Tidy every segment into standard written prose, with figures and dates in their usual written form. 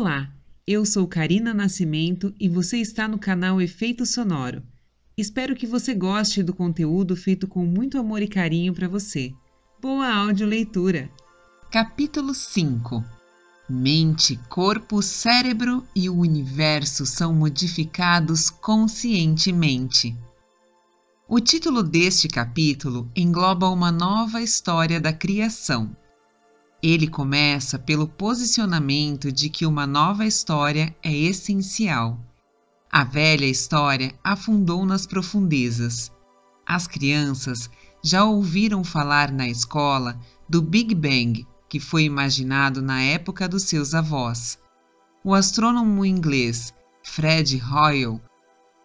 Olá, eu sou Karina Nascimento e você está no canal Efeito Sonoro. Espero que você goste do conteúdo feito com muito amor e carinho para você. Boa audioleitura! Capítulo 5. Mente, corpo, cérebro e o universo são modificados conscientemente. O título deste capítulo engloba uma nova história da criação. Ele começa pelo posicionamento de que uma nova história é essencial. A velha história afundou nas profundezas. As crianças já ouviram falar na escola do Big Bang, que foi imaginado na época dos seus avós. O astrônomo inglês Fred Hoyle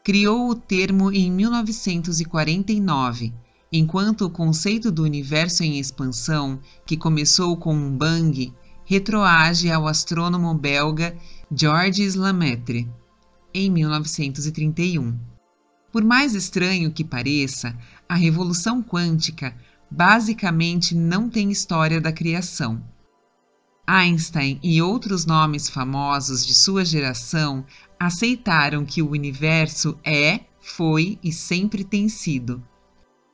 criou o termo em 1949, enquanto o conceito do universo em expansão, que começou com um bang, retroage ao astrônomo belga Georges Lemaitre, em 1931. Por mais estranho que pareça, a revolução quântica basicamente não tem história da criação. Einstein e outros nomes famosos de sua geração aceitaram que o universo foi e sempre tem sido.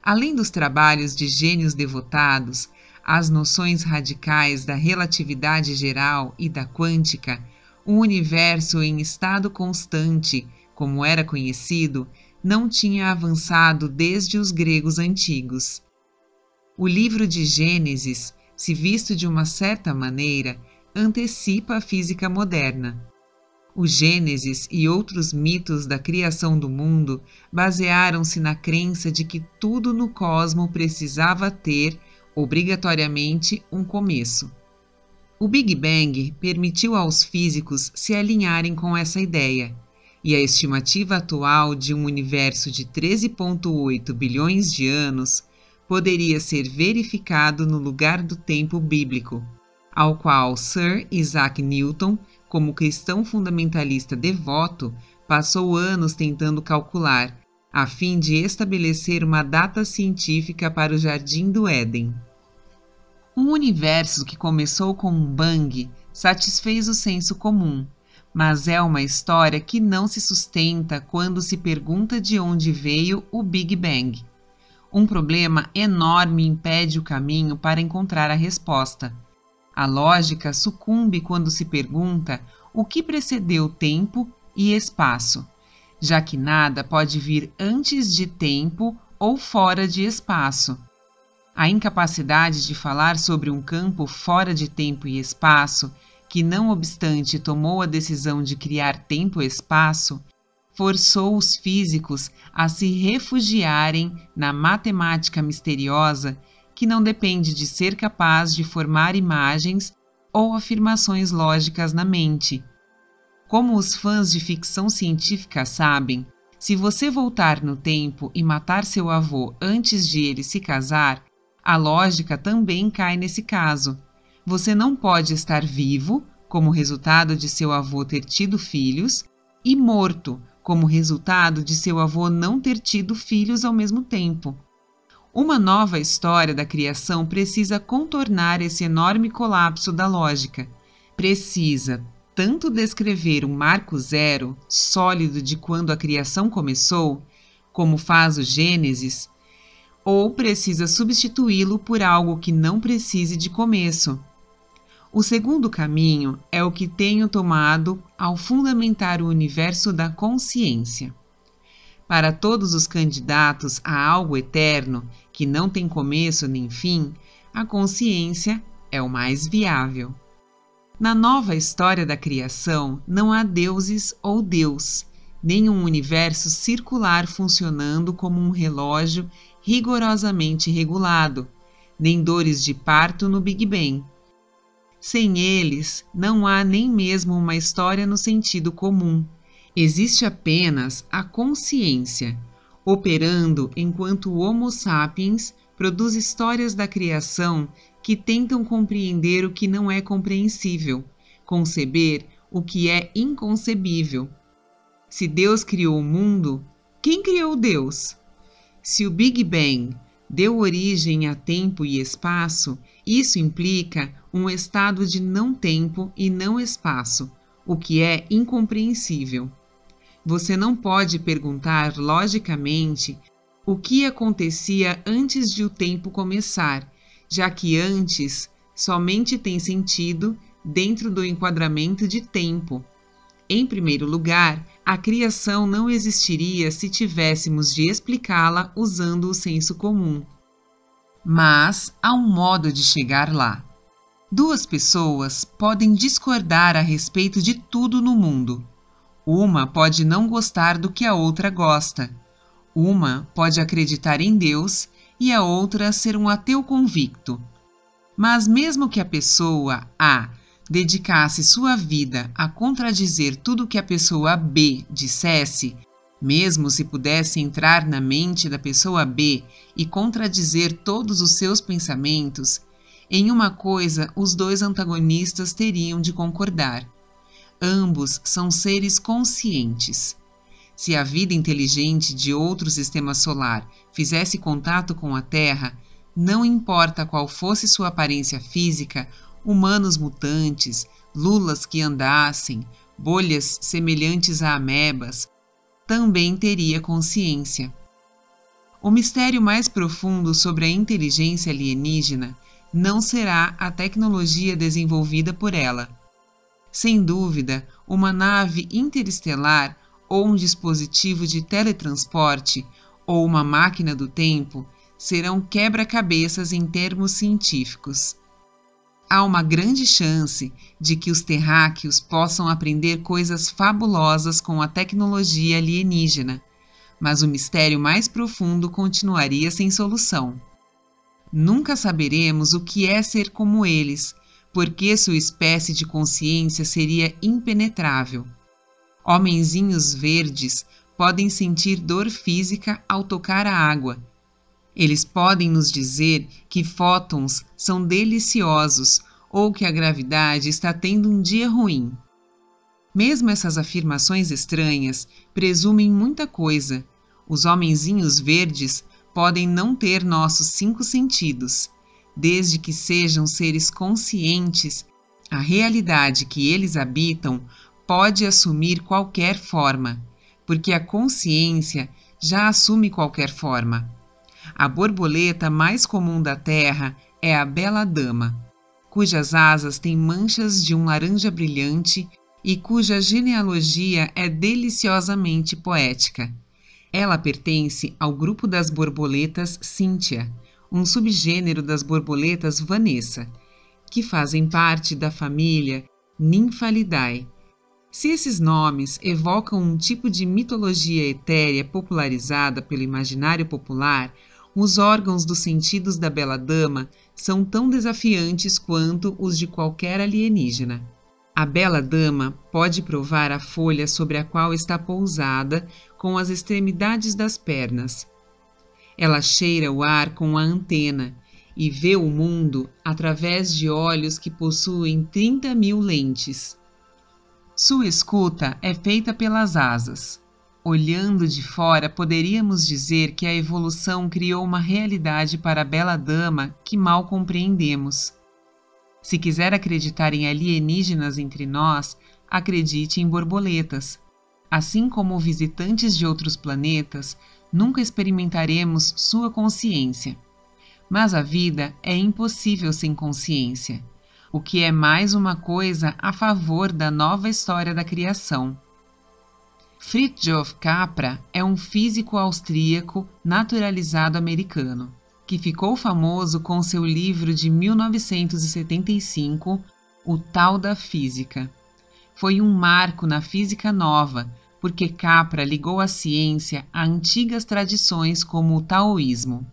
Além dos trabalhos de gênios devotados, as noções radicais da relatividade geral e da quântica, o universo em estado constante, como era conhecido, não tinha avançado desde os gregos antigos. O livro de Gênesis, se visto de uma certa maneira, antecipa a física moderna. O Gênesis e outros mitos da criação do mundo basearam-se na crença de que tudo no cosmos precisava ter, obrigatoriamente, um começo. O Big Bang permitiu aos físicos se alinharem com essa ideia, e a estimativa atual de um universo de 13,8 bilhões de anos poderia ser verificado no lugar do tempo bíblico, ao qual Sir Isaac Newton, como cristão fundamentalista devoto, passou anos tentando calcular, a fim de estabelecer uma data científica para o Jardim do Éden. Um universo que começou com um bang satisfez o senso comum, mas é uma história que não se sustenta quando se pergunta de onde veio o Big Bang. Um problema enorme impede o caminho para encontrar a resposta. A lógica sucumbe quando se pergunta o que precedeu tempo e espaço, já que nada pode vir antes de tempo ou fora de espaço. A incapacidade de falar sobre um campo fora de tempo e espaço, que não obstante tomou a decisão de criar tempo e espaço, forçou os físicos a se refugiarem na matemática misteriosa que não depende de ser capaz de formar imagens ou afirmações lógicas na mente. Como os fãs de ficção científica sabem, se você voltar no tempo e matar seu avô antes de ele se casar, a lógica também cai nesse caso. Você não pode estar vivo, como resultado de seu avô ter tido filhos, e morto, como resultado de seu avô não ter tido filhos ao mesmo tempo. Uma nova história da criação precisa contornar esse enorme colapso da lógica. Precisa tanto descrever um marco zero, sólido de quando a criação começou, como faz o Gênesis, ou precisa substituí-lo por algo que não precise de começo. O segundo caminho é o que tenho tomado ao fundamentar o universo da consciência. Para todos os candidatos a algo eterno, que não tem começo nem fim, a consciência é o mais viável. Na nova história da criação, não há deuses ou Deus, nem um universo circular funcionando como um relógio rigorosamente regulado, nem dores de parto no Big Bang. Sem eles, não há nem mesmo uma história no sentido comum. Existe apenas a consciência, operando enquanto o Homo sapiens produz histórias da criação que tentam compreender o que não é compreensível, conceber o que é inconcebível. Se Deus criou o mundo, quem criou Deus? Se o Big Bang deu origem a tempo e espaço, isso implica um estado de não tempo e não espaço, o que é incompreensível. Você não pode perguntar logicamente o que acontecia antes de o tempo começar, já que antes somente tem sentido dentro do enquadramento de tempo. Em primeiro lugar, a criação não existiria se tivéssemos de explicá-la usando o senso comum. Mas há um modo de chegar lá. Duas pessoas podem discordar a respeito de tudo no mundo. Uma pode não gostar do que a outra gosta. Uma pode acreditar em Deus e a outra ser um ateu convicto. Mas mesmo que a pessoa A dedicasse sua vida a contradizer tudo que a pessoa B dissesse, mesmo se pudesse entrar na mente da pessoa B e contradizer todos os seus pensamentos, em uma coisa os dois antagonistas teriam de concordar. Ambos são seres conscientes. Se a vida inteligente de outro sistema solar fizesse contato com a Terra, não importa qual fosse sua aparência física, humanos mutantes, lulas que andassem, bolhas semelhantes a amebas, também teria consciência. O mistério mais profundo sobre a inteligência alienígena não será a tecnologia desenvolvida por ela. Sem dúvida, uma nave interestelar ou um dispositivo de teletransporte ou uma máquina do tempo serão quebra-cabeças em termos científicos. Há uma grande chance de que os terráqueos possam aprender coisas fabulosas com a tecnologia alienígena, mas o mistério mais profundo continuaria sem solução. Nunca saberemos o que é ser como eles, porque sua espécie de consciência seria impenetrável. Homenzinhos verdes podem sentir dor física ao tocar a água. Eles podem nos dizer que fótons são deliciosos ou que a gravidade está tendo um dia ruim. Mesmo essas afirmações estranhas presumem muita coisa. Os homenzinhos verdes podem não ter nossos 5 sentidos. Desde que sejam seres conscientes, a realidade que eles habitam pode assumir qualquer forma, porque a consciência já assume qualquer forma. A borboleta mais comum da Terra é a bela dama, cujas asas têm manchas de um laranja brilhante e cuja genealogia é deliciosamente poética. Ela pertence ao grupo das borboletas Cynthia, um subgênero das borboletas Vanessa, que fazem parte da família Nymphalidae. Se esses nomes evocam um tipo de mitologia etérea popularizada pelo imaginário popular, os órgãos dos sentidos da bela dama são tão desafiantes quanto os de qualquer alienígena. A bela dama pode provar a folha sobre a qual está pousada com as extremidades das pernas. Ela cheira o ar com a antena e vê o mundo através de olhos que possuem 30.000 lentes. Sua escuta é feita pelas asas. Olhando de fora, poderíamos dizer que a evolução criou uma realidade para a bela dama que mal compreendemos. Se quiser acreditar em alienígenas entre nós, acredite em borboletas. Assim como visitantes de outros planetas, nunca experimentaremos sua consciência. Mas a vida é impossível sem consciência, o que é mais uma coisa a favor da nova história da criação. Fritjof Capra é um físico austríaco naturalizado americano, que ficou famoso com seu livro de 1975, O Tal da Física. Foi um marco na física nova, porque Capra ligou a ciência a antigas tradições como o taoísmo.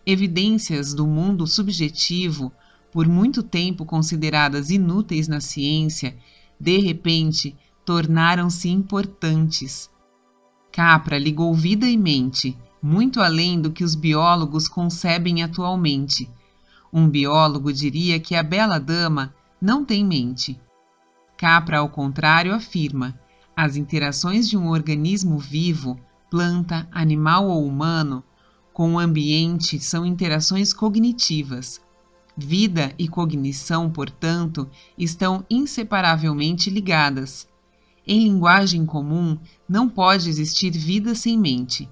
Evidências do mundo subjetivo, por muito tempo consideradas inúteis na ciência, de repente tornaram-se importantes. Capra ligou vida e mente, muito além do que os biólogos concebem atualmente. Um biólogo diria que a bela dama não tem mente. Capra, ao contrário, afirma: as interações de um organismo vivo, planta, animal ou humano, com o ambiente são interações cognitivas. Vida e cognição, portanto, estão inseparavelmente ligadas. Em linguagem comum, não pode existir vida sem mente.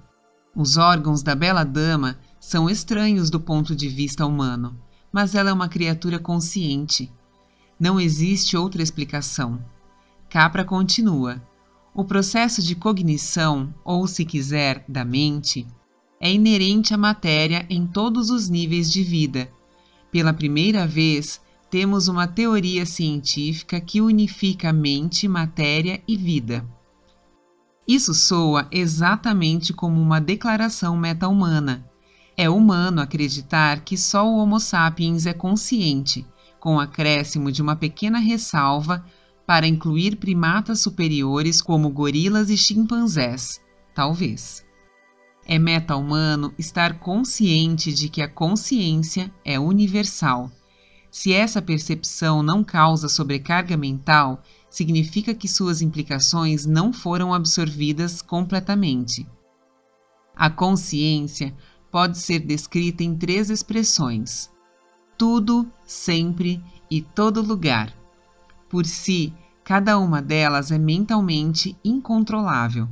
Os órgãos da bela dama são estranhos do ponto de vista humano, mas ela é uma criatura consciente. Não existe outra explicação. Capra continua. O processo de cognição, ou se quiser, da mente, é inerente à matéria em todos os níveis de vida. Pela primeira vez, temos uma teoria científica que unifica mente, matéria e vida. Isso soa exatamente como uma declaração meta-humana. É humano acreditar que só o Homo sapiens é consciente, com o acréscimo de uma pequena ressalva para incluir primatas superiores como gorilas e chimpanzés, talvez. É meta-humano estar consciente de que a consciência é universal. Se essa percepção não causa sobrecarga mental, significa que suas implicações não foram absorvidas completamente. A consciência pode ser descrita em 3 expressões: tudo, sempre e todo lugar. Por si, cada uma delas é mentalmente incontrolável.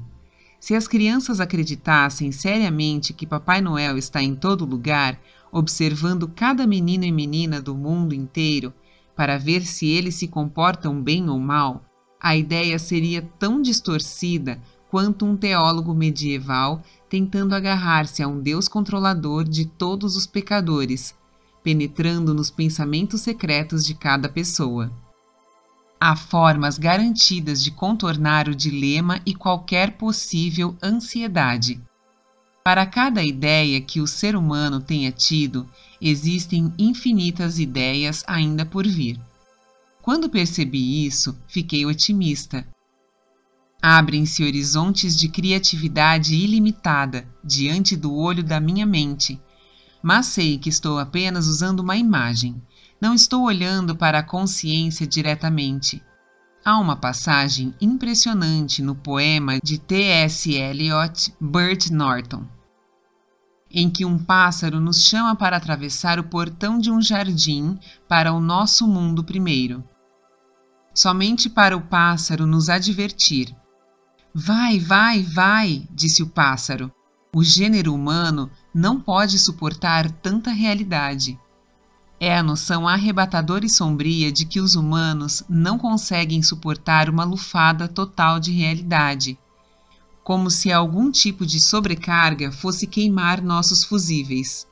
Se as crianças acreditassem seriamente que Papai Noel está em todo lugar, observando cada menino e menina do mundo inteiro, para ver se eles se comportam bem ou mal, a ideia seria tão distorcida quanto um teólogo medieval tentando agarrar-se a um Deus controlador de todos os pecadores, penetrando nos pensamentos secretos de cada pessoa. Há formas garantidas de contornar o dilema e qualquer possível ansiedade. Para cada ideia que o ser humano tenha tido, existem infinitas ideias ainda por vir. Quando percebi isso, fiquei otimista. Abrem-se horizontes de criatividade ilimitada diante do olho da minha mente, mas sei que estou apenas usando uma imagem. Não estou olhando para a consciência diretamente. Há uma passagem impressionante no poema de T.S. Eliot, Bert Norton, em que um pássaro nos chama para atravessar o portão de um jardim para o nosso mundo primeiro. Somente para o pássaro nos advertir. Vai, vai, vai, disse o pássaro. O gênero humano não pode suportar tanta realidade. É a noção arrebatadora e sombria de que os humanos não conseguem suportar uma lufada total de realidade, como se algum tipo de sobrecarga fosse queimar nossos fusíveis.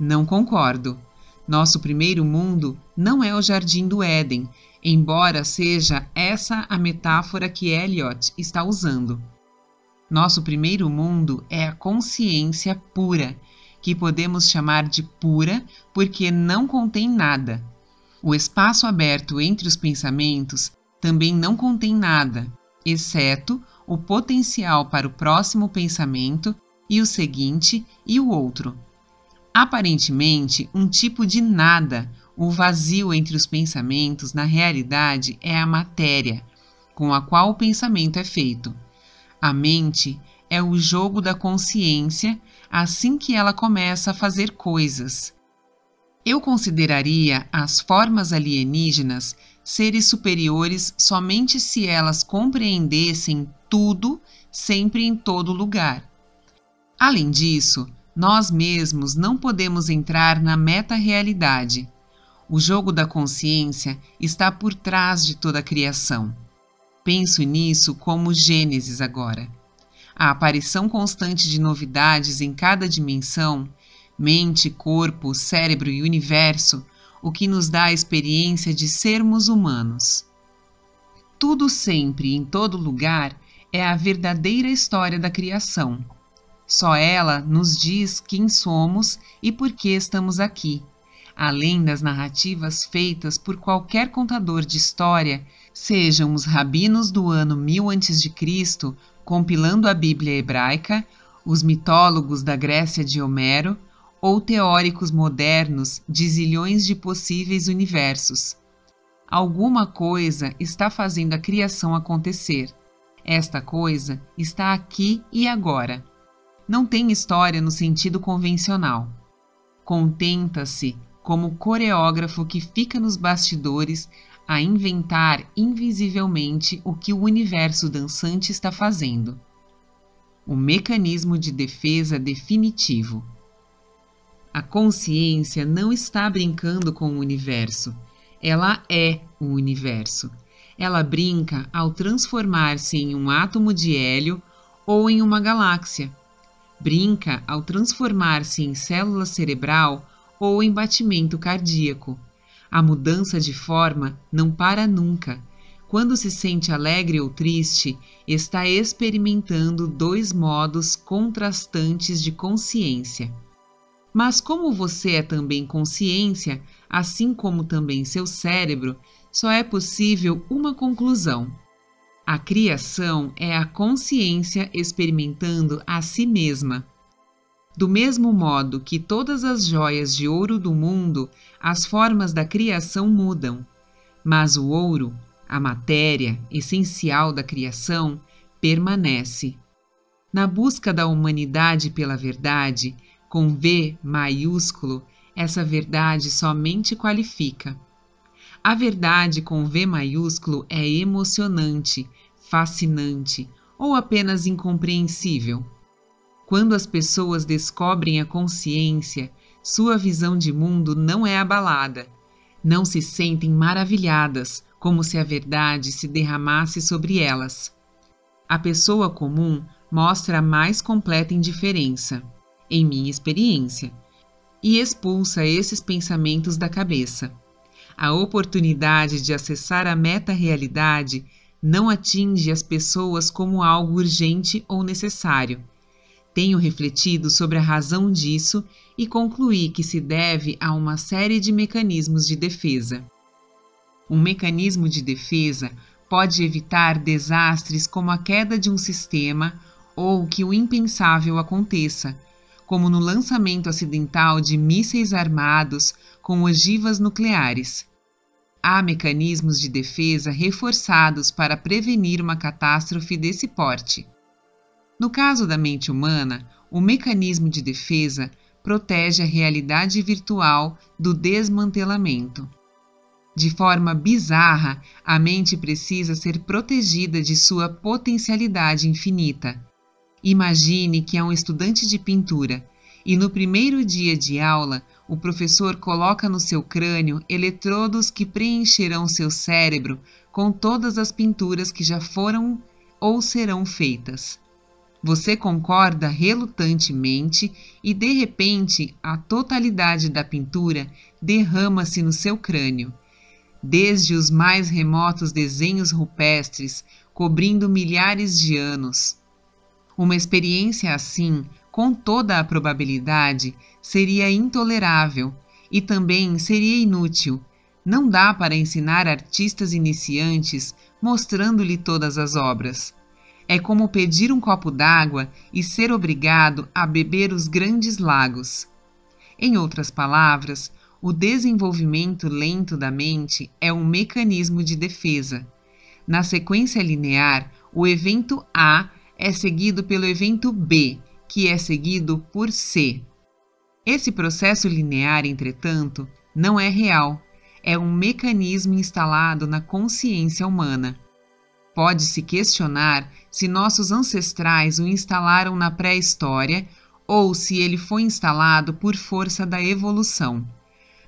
Não concordo. Nosso primeiro mundo não é o Jardim do Éden, embora seja essa a metáfora que Eliot está usando. Nosso primeiro mundo é a consciência pura, que podemos chamar de pura porque não contém nada. O espaço aberto entre os pensamentos também não contém nada, exceto o potencial para o próximo pensamento e o seguinte e o outro. Aparentemente, um tipo de nada, o vazio entre os pensamentos, na realidade, é a matéria, com a qual o pensamento é feito. A mente é o jogo da consciência assim que ela começa a fazer coisas. Eu consideraria as formas alienígenas seres superiores somente se elas compreendessem tudo, sempre em todo lugar. Além disso, nós mesmos não podemos entrar na meta-realidade. O jogo da consciência está por trás de toda a criação. Penso nisso como Gênesis agora. A aparição constante de novidades em cada dimensão, mente, corpo, cérebro e universo, o que nos dá a experiência de sermos humanos. Tudo sempre, em todo lugar, é a verdadeira história da criação. Só ela nos diz quem somos e por que estamos aqui, além das narrativas feitas por qualquer contador de história, sejam os rabinos do ano 1000 a.C., compilando a Bíblia hebraica, os mitólogos da Grécia de Homero ou teóricos modernos de zilhões de possíveis universos. Alguma coisa está fazendo a criação acontecer. Esta coisa está aqui e agora. Não tem história no sentido convencional. Contenta-se como coreógrafo que fica nos bastidores a inventar invisivelmente o que o universo dançante está fazendo. O mecanismo de defesa definitivo. A consciência não está brincando com o universo, ela é o universo. Ela brinca ao transformar-se em um átomo de hélio ou em uma galáxia. Brinca ao transformar-se em célula cerebral ou em batimento cardíaco. A mudança de forma não para nunca. Quando se sente alegre ou triste, está experimentando dois modos contrastantes de consciência. Mas como você é também consciência, assim como também seu cérebro, só é possível uma conclusão. A criação é a consciência experimentando a si mesma. Do mesmo modo que todas as joias de ouro do mundo, as formas da criação mudam, mas o ouro, a matéria essencial da criação, permanece. Na busca da humanidade pela verdade, com V maiúsculo, essa verdade somente qualifica. A verdade com V maiúsculo é emocionante, fascinante ou apenas incompreensível. Quando as pessoas descobrem a consciência, sua visão de mundo não é abalada. Não se sentem maravilhadas, como se a verdade se derramasse sobre elas. A pessoa comum mostra a mais completa indiferença, em minha experiência, e expulsa esses pensamentos da cabeça. A oportunidade de acessar a meta-realidade não atinge as pessoas como algo urgente ou necessário. Tenho refletido sobre a razão disso e concluí que se deve a uma série de mecanismos de defesa. Um mecanismo de defesa pode evitar desastres como a queda de um sistema ou que o impensável aconteça, como no lançamento acidental de mísseis armados com ogivas nucleares. Há mecanismos de defesa reforçados para prevenir uma catástrofe desse porte. No caso da mente humana, o mecanismo de defesa protege a realidade virtual do desmantelamento. De forma bizarra, a mente precisa ser protegida de sua potencialidade infinita. Imagine que é um estudante de pintura e no primeiro dia de aula o professor coloca no seu crânio eletrodos que preencherão seu cérebro com todas as pinturas que já foram ou serão feitas. Você concorda relutantemente e, de repente, a totalidade da pintura derrama-se no seu crânio, desde os mais remotos desenhos rupestres, cobrindo milhares de anos. Uma experiência assim, com toda a probabilidade, seria intolerável e também seria inútil. Não dá para ensinar artistas iniciantes mostrando-lhe todas as obras. É como pedir um copo d'água e ser obrigado a beber os grandes lagos. Em outras palavras, o desenvolvimento lento da mente é um mecanismo de defesa. Na sequência linear, o evento A é seguido pelo evento B, que é seguido por C. Esse processo linear, entretanto, não é real. É um mecanismo instalado na consciência humana. Pode-se questionar se nossos ancestrais o instalaram na pré-história ou se ele foi instalado por força da evolução.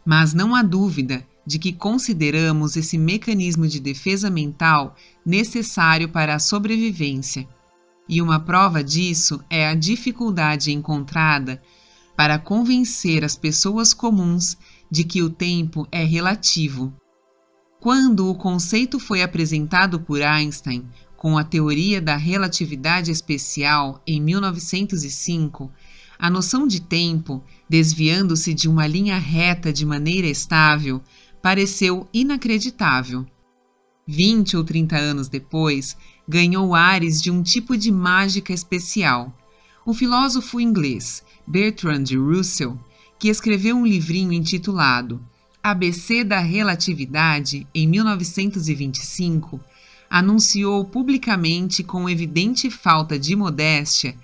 Mas não há dúvida de que consideramos esse mecanismo de defesa mental necessário para a sobrevivência. E uma prova disso é a dificuldade encontrada para convencer as pessoas comuns de que o tempo é relativo. Quando o conceito foi apresentado por Einstein com a teoria da relatividade especial em 1905, a noção de tempo, desviando-se de uma linha reta de maneira estável, pareceu inacreditável. 20 ou 30 anos depois, ganhou ares de um tipo de mágica especial. O filósofo inglês Bertrand Russell, que escreveu um livrinho intitulado ABC da Relatividade, em 1925, anunciou publicamente com evidente falta de modéstia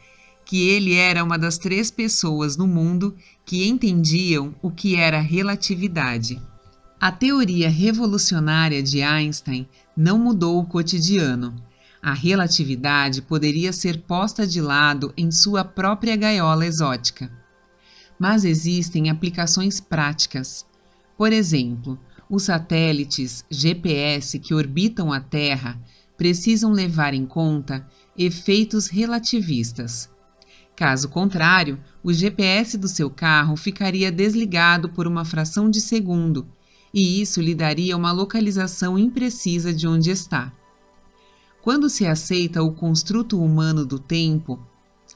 que ele era uma das 3 pessoas no mundo que entendiam o que era relatividade. A teoria revolucionária de Einstein não mudou o cotidiano. A relatividade poderia ser posta de lado em sua própria gaiola exótica. Mas existem aplicações práticas. Por exemplo, os satélites GPS que orbitam a Terra precisam levar em conta efeitos relativistas. Caso contrário, o GPS do seu carro ficaria desligado por uma fração de segundo, e isso lhe daria uma localização imprecisa de onde está. Quando se aceita o construto humano do tempo,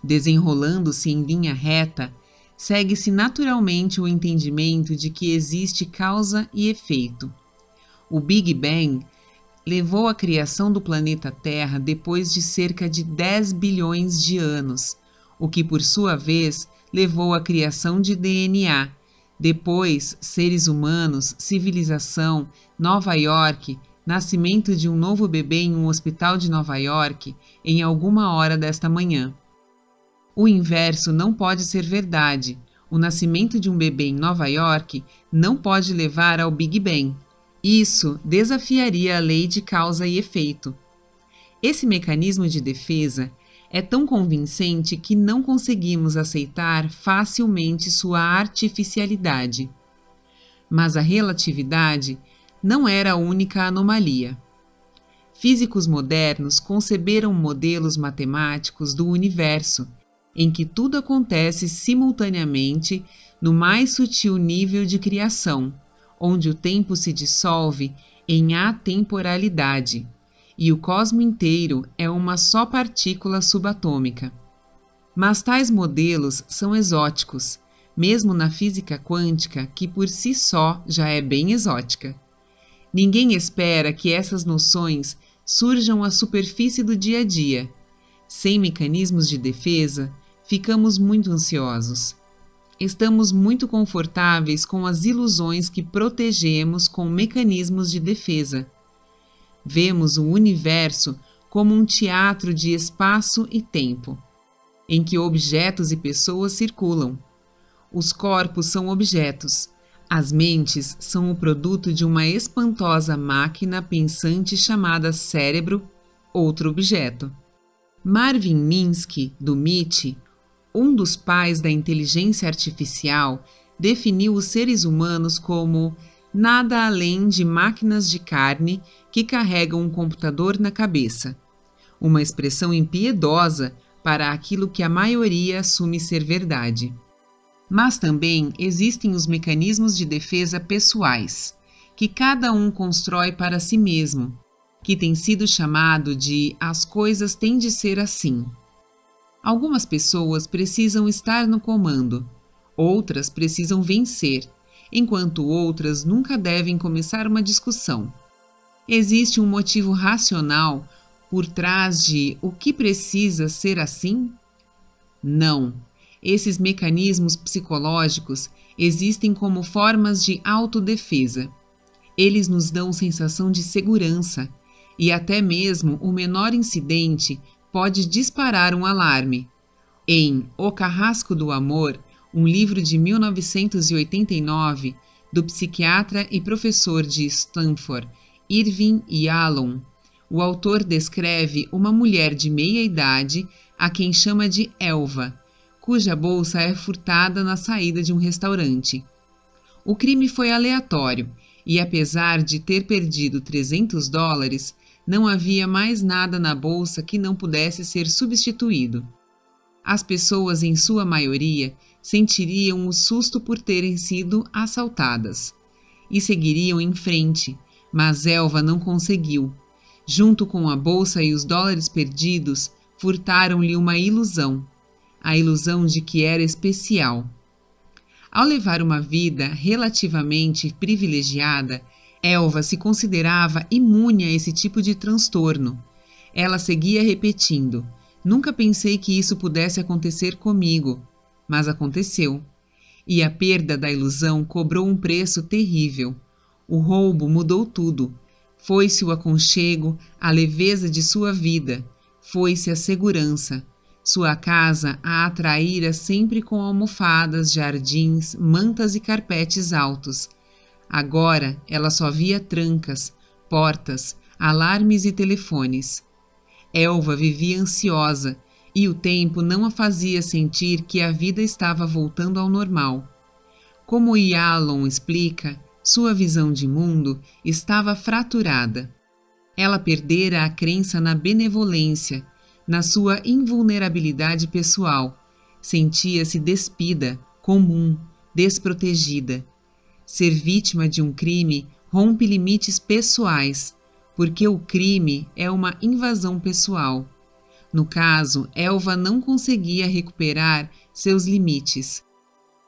desenrolando-se em linha reta, segue-se naturalmente o entendimento de que existe causa e efeito. O Big Bang levou à criação do planeta Terra depois de cerca de 10 bilhões de anos, o que, por sua vez, levou à criação de DNA, depois seres humanos, civilização, Nova York, nascimento de um novo bebê em um hospital de Nova York em alguma hora desta manhã. O inverso não pode ser verdade. O nascimento de um bebê em Nova York não pode levar ao Big Bang. Isso desafiaria a lei de causa e efeito. Esse mecanismo de defesa é tão convincente que não conseguimos aceitar facilmente sua artificialidade. Mas a relatividade não era a única anomalia. Físicos modernos conceberam modelos matemáticos do universo, em que tudo acontece simultaneamente no mais sutil nível de criação, onde o tempo se dissolve em atemporalidade, e o cosmo inteiro é uma só partícula subatômica. Mas tais modelos são exóticos, mesmo na física quântica, que por si só já é bem exótica. Ninguém espera que essas noções surjam à superfície do dia a dia. Sem mecanismos de defesa, ficamos muito ansiosos. Estamos muito confortáveis com as ilusões que protegemos com mecanismos de defesa. Vemos o universo como um teatro de espaço e tempo, em que objetos e pessoas circulam. Os corpos são objetos. As mentes são o produto de uma espantosa máquina pensante chamada cérebro, outro objeto. Marvin Minsky, do MIT, um dos pais da inteligência artificial, definiu os seres humanos como nada além de máquinas de carne que carregam um computador na cabeça, uma expressão impiedosa para aquilo que a maioria assume ser verdade. Mas também existem os mecanismos de defesa pessoais, que cada um constrói para si mesmo, que tem sido chamado de as coisas têm de ser assim. Algumas pessoas precisam estar no comando, outras precisam vencer, enquanto outras nunca devem começar uma discussão. Existe um motivo racional por trás de o que precisa ser assim? Não. Esses mecanismos psicológicos existem como formas de autodefesa. Eles nos dão sensação de segurança e até mesmo o menor incidente pode disparar um alarme. Em O Carrasco do Amor, um livro de 1989, do psiquiatra e professor de Stanford, Irving Yalom, o autor descreve uma mulher de meia-idade a quem chama de Elva, cuja bolsa é furtada na saída de um restaurante. O crime foi aleatório e, apesar de ter perdido $300, não havia mais nada na bolsa que não pudesse ser substituído. As pessoas, em sua maioria, sentiriam o susto por terem sido assaltadas e seguiriam em frente, mas Elva não conseguiu. Junto com a bolsa e os dólares perdidos, furtaram-lhe uma ilusão, a ilusão de que era especial. Ao levar uma vida relativamente privilegiada, Elva se considerava imune a esse tipo de transtorno. Ela seguia repetindo: "Nunca pensei que isso pudesse acontecer comigo", mas aconteceu. E a perda da ilusão cobrou um preço terrível. O roubo mudou tudo. Foi-se o aconchego, a leveza de sua vida. Foi-se a segurança. Sua casa a atraíra sempre com almofadas, jardins, mantas e carpetes altos. Agora ela só via trancas, portas, alarmes e telefones. Elva vivia ansiosa e o tempo não a fazia sentir que a vida estava voltando ao normal. Como Yalom explica, sua visão de mundo estava fraturada. Ela perdera a crença na benevolência, na sua invulnerabilidade pessoal. Sentia-se despida, comum, desprotegida. Ser vítima de um crime rompe limites pessoais, porque o crime é uma invasão pessoal. No caso, Elva não conseguia recuperar seus limites.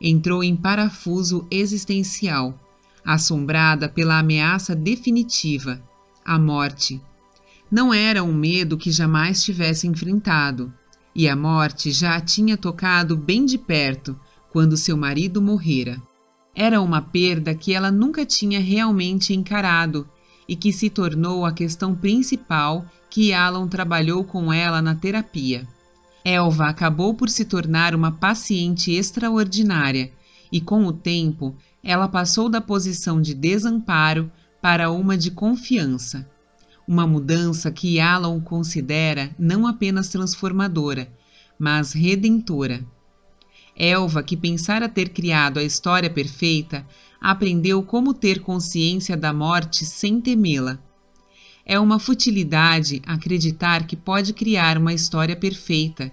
Entrou em parafuso existencial, assombrada pela ameaça definitiva, a morte. Não era um medo que jamais tivesse enfrentado, e a morte já a tinha tocado bem de perto quando seu marido morrera. Era uma perda que ela nunca tinha realmente encarado e que se tornou a questão principal que Yalom trabalhou com ela na terapia. Elva acabou por se tornar uma paciente extraordinária e, com o tempo, ela passou da posição de desamparo para uma de confiança. Uma mudança que Yalom considera não apenas transformadora, mas redentora. Elva, que pensara ter criado a história perfeita, aprendeu como ter consciência da morte sem temê-la. É uma futilidade acreditar que pode criar uma história perfeita,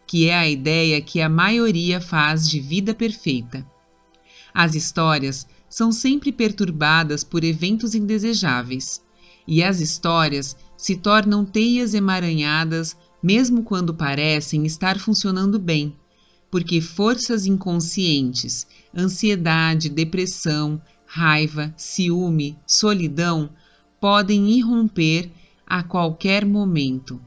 que é a ideia que a maioria faz de vida perfeita. As histórias são sempre perturbadas por eventos indesejáveis, e as histórias se tornam teias emaranhadas mesmo quando parecem estar funcionando bem, porque forças inconscientes, ansiedade, depressão, raiva, ciúme, solidão podem irromper a qualquer momento.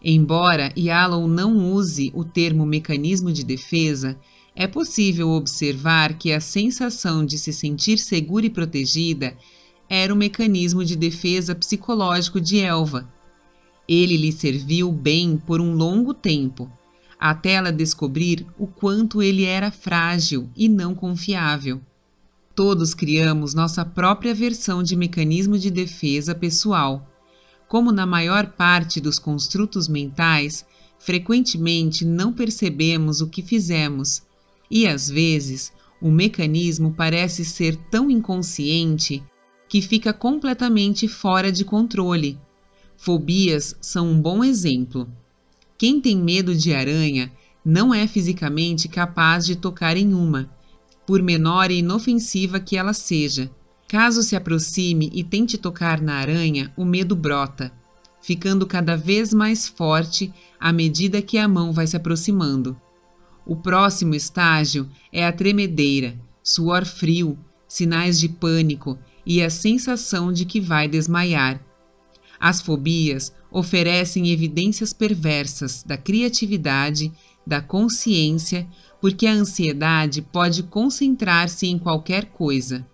Embora Yalom não use o termo mecanismo de defesa, é possível observar que a sensação de se sentir segura e protegida era o mecanismo de defesa psicológico de Elva. Ele lhe serviu bem por um longo tempo, até ela descobrir o quanto ele era frágil e não confiável. Todos criamos nossa própria versão de mecanismo de defesa pessoal. Como na maior parte dos construtos mentais, frequentemente não percebemos o que fizemos, e às vezes o mecanismo parece ser tão inconsciente que fica completamente fora de controle. Fobias são um bom exemplo. Quem tem medo de aranha não é fisicamente capaz de tocar em uma, por menor e inofensiva que ela seja. Caso se aproxime e tente tocar na aranha, o medo brota, ficando cada vez mais forte à medida que a mão vai se aproximando. O próximo estágio é a tremedeira, suor frio, sinais de pânico e a sensação de que vai desmaiar. As fobias oferecem evidências perversas da criatividade, da consciência, porque a ansiedade pode concentrar-se em qualquer coisa.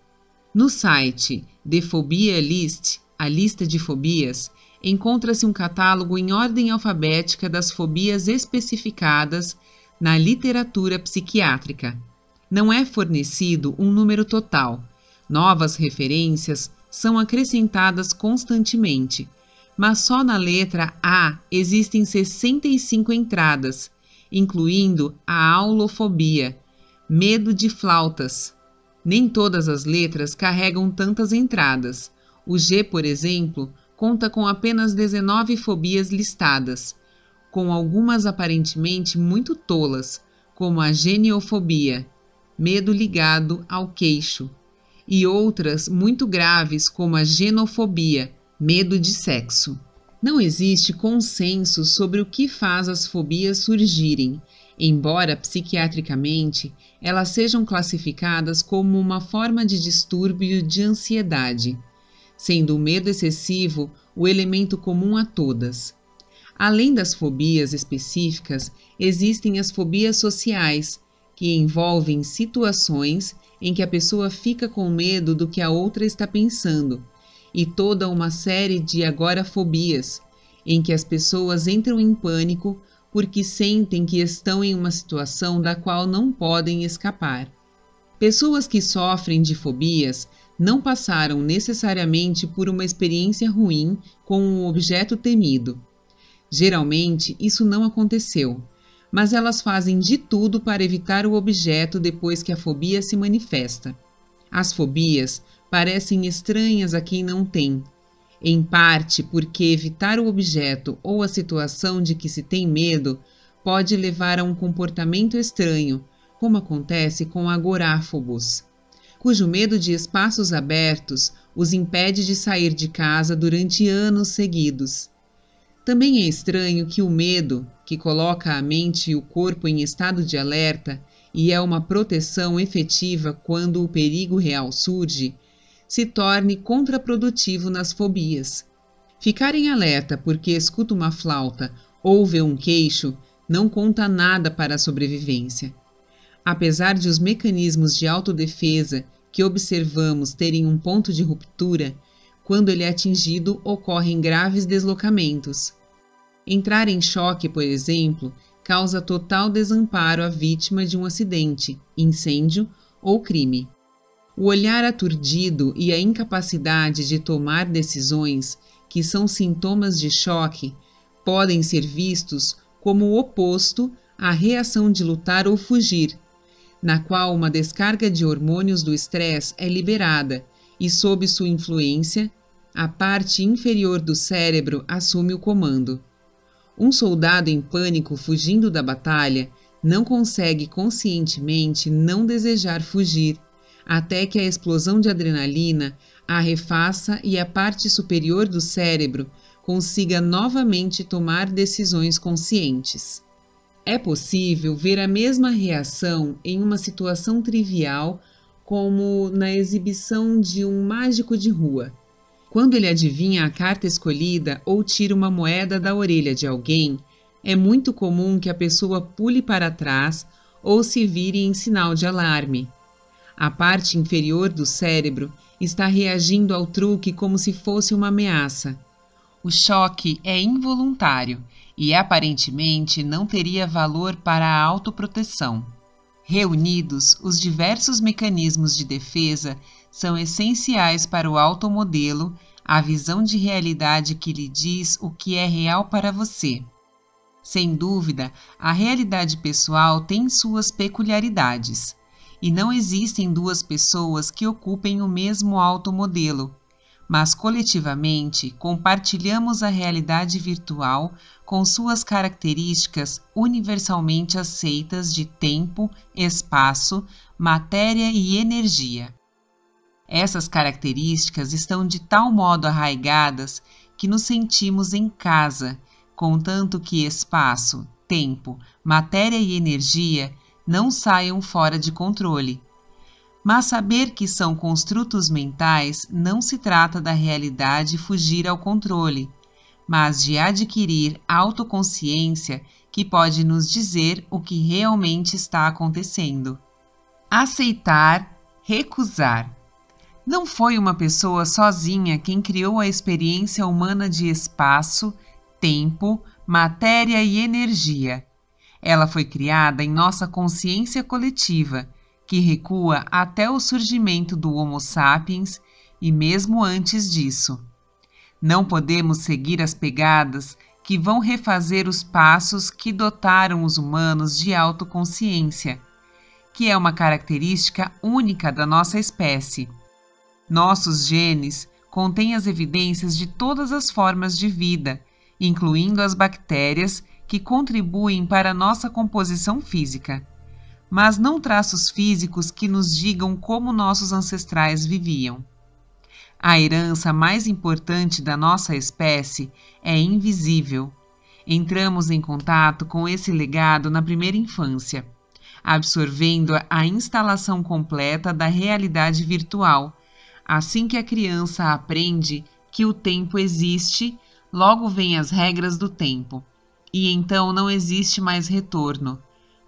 No site The Phobia List, a lista de fobias, encontra-se um catálogo em ordem alfabética das fobias especificadas na literatura psiquiátrica. Não é fornecido um número total. Novas referências são acrescentadas constantemente, mas só na letra A existem 65 entradas, incluindo a aulofobia, medo de flautas. Nem todas as letras carregam tantas entradas. O G, por exemplo, conta com apenas 19 fobias listadas, com algumas aparentemente muito tolas, como a geniofobia, medo ligado ao queixo, e outras muito graves, como a genofobia, medo de sexo. Não existe consenso sobre o que faz as fobias surgirem, embora psiquiatricamente elas sejam classificadas como uma forma de distúrbio de ansiedade, sendo o medo excessivo o elemento comum a todas. Além das fobias específicas, existem as fobias sociais, que envolvem situações em que a pessoa fica com medo do que a outra está pensando, e toda uma série de agorafobias, em que as pessoas entram em pânico porque sentem que estão em uma situação da qual não podem escapar. Pessoas que sofrem de fobias não passaram necessariamente por uma experiência ruim com um objeto temido. Geralmente, isso não aconteceu, mas elas fazem de tudo para evitar o objeto depois que a fobia se manifesta. As fobias parecem estranhas a quem não tem, em parte porque evitar o objeto ou a situação de que se tem medo pode levar a um comportamento estranho, como acontece com agoráfobos, cujo medo de espaços abertos os impede de sair de casa durante anos seguidos. Também é estranho que o medo, que coloca a mente e o corpo em estado de alerta e é uma proteção efetiva quando o perigo real surge, se torne contraprodutivo nas fobias. Ficar em alerta porque escuta uma flauta ou vê um queixo não conta nada para a sobrevivência. Apesar de os mecanismos de autodefesa que observamos terem um ponto de ruptura, quando ele é atingido ocorrem graves deslocamentos. Entrar em choque, por exemplo, causa total desamparo à vítima de um acidente, incêndio ou crime. O olhar aturdido e a incapacidade de tomar decisões, que são sintomas de choque, podem ser vistos como o oposto à reação de lutar ou fugir, na qual uma descarga de hormônios do estresse é liberada e, sob sua influência, a parte inferior do cérebro assume o comando. Um soldado em pânico fugindo da batalha não consegue conscientemente não desejar fugir, até que a explosão de adrenalina a refaça e a parte superior do cérebro consiga novamente tomar decisões conscientes. É possível ver a mesma reação em uma situação trivial, como na exibição de um mágico de rua. Quando ele adivinha a carta escolhida ou tira uma moeda da orelha de alguém, é muito comum que a pessoa pule para trás ou se vire em sinal de alarme. A parte inferior do cérebro está reagindo ao truque como se fosse uma ameaça. O choque é involuntário e aparentemente não teria valor para a autoproteção. Reunidos, os diversos mecanismos de defesa são essenciais para o automodelo, a visão de realidade que lhe diz o que é real para você. Sem dúvida, a realidade pessoal tem suas peculiaridades, e não existem duas pessoas que ocupem o mesmo automodelo, mas coletivamente compartilhamos a realidade virtual com suas características universalmente aceitas de tempo, espaço, matéria e energia. Essas características estão de tal modo arraigadas que nos sentimos em casa, contanto que espaço, tempo, matéria e energia não saiam fora de controle. Mas saber que são construtos mentais não se trata da realidade fugir ao controle, mas de adquirir autoconsciência que pode nos dizer o que realmente está acontecendo. Aceitar, recusar. Não foi uma pessoa sozinha quem criou a experiência humana de espaço, tempo, matéria e energia. Ela foi criada em nossa consciência coletiva, que recua até o surgimento do Homo sapiens e mesmo antes disso. Não podemos seguir as pegadas que vão refazer os passos que dotaram os humanos de autoconsciência, que é uma característica única da nossa espécie. Nossos genes contêm as evidências de todas as formas de vida, incluindo as bactérias que contribuem para a nossa composição física, mas não traços físicos que nos digam como nossos ancestrais viviam. A herança mais importante da nossa espécie é invisível. Entramos em contato com esse legado na primeira infância, absorvendo a instalação completa da realidade virtual. Assim que a criança aprende que o tempo existe, logo vêm as regras do tempo, e então não existe mais retorno.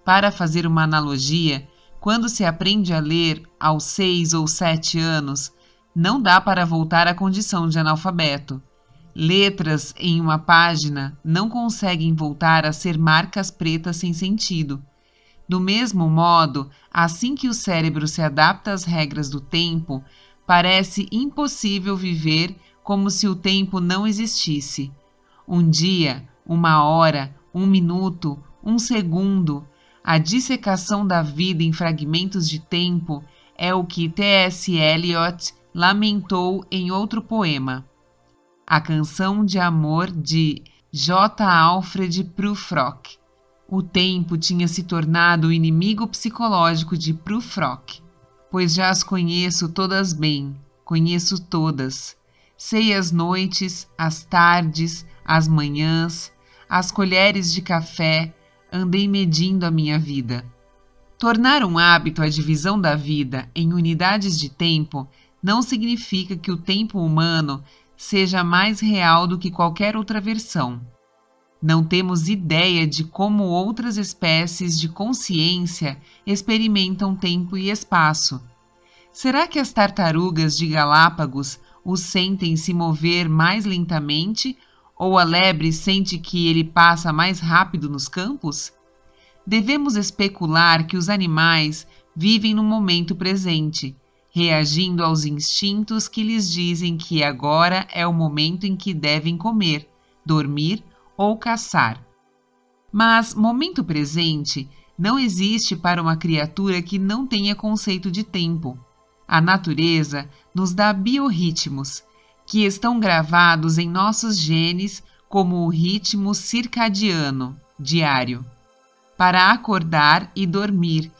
Para fazer uma analogia, quando se aprende a ler aos 6 ou 7 anos, não dá para voltar à condição de analfabeto. Letras em uma página não conseguem voltar a ser marcas pretas sem sentido. Do mesmo modo, assim que o cérebro se adapta às regras do tempo, parece impossível viver como se o tempo não existisse. Um dia, uma hora, um minuto, um segundo, a dissecação da vida em fragmentos de tempo é o que T.S. Eliot lamentou em outro poema, A Canção de Amor de J. Alfred Prufrock. O tempo tinha se tornado o inimigo psicológico de Prufrock. Pois já as conheço todas bem, conheço todas. Sei as noites, as tardes, as manhãs, as colheres de café, andei medindo a minha vida. Tornar um hábito a divisão da vida em unidades de tempo não significa que o tempo humano seja mais real do que qualquer outra versão. Não temos ideia de como outras espécies de consciência experimentam tempo e espaço. Será que as tartarugas de Galápagos os sentem se mover mais lentamente ou a lebre sente que ele passa mais rápido nos campos? Devemos especular que os animais vivem no momento presente, reagindo aos instintos que lhes dizem que agora é o momento em que devem comer, dormir ou caçar. Mas momento presente não existe para uma criatura que não tenha conceito de tempo. A natureza nos dá biorritmos, que estão gravados em nossos genes como o ritmo circadiano diário, para acordar e dormir,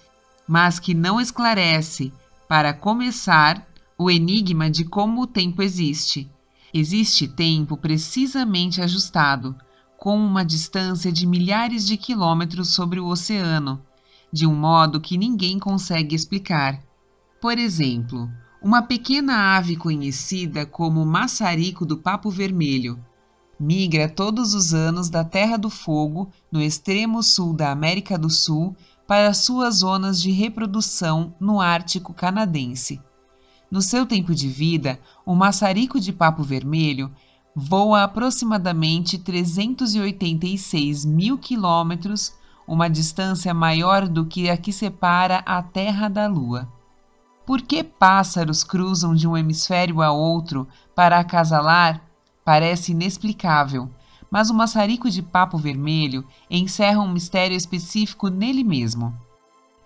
mas que não esclarece, para começar, o enigma de como o tempo existe. Existe tempo precisamente ajustado, com uma distância de milhares de quilômetros sobre o oceano, de um modo que ninguém consegue explicar. Por exemplo, uma pequena ave conhecida como maçarico do papo vermelho migra todos os anos da Terra do Fogo, no extremo sul da América do Sul, para suas zonas de reprodução no Ártico canadense. No seu tempo de vida, o maçarico de papo vermelho voa aproximadamente 386 mil quilômetros, uma distância maior do que a que separa a Terra da Lua. Por que pássaros cruzam de um hemisfério a outro para acasalar? Parece inexplicável, mas o maçarico de papo vermelho encerra um mistério específico nele mesmo.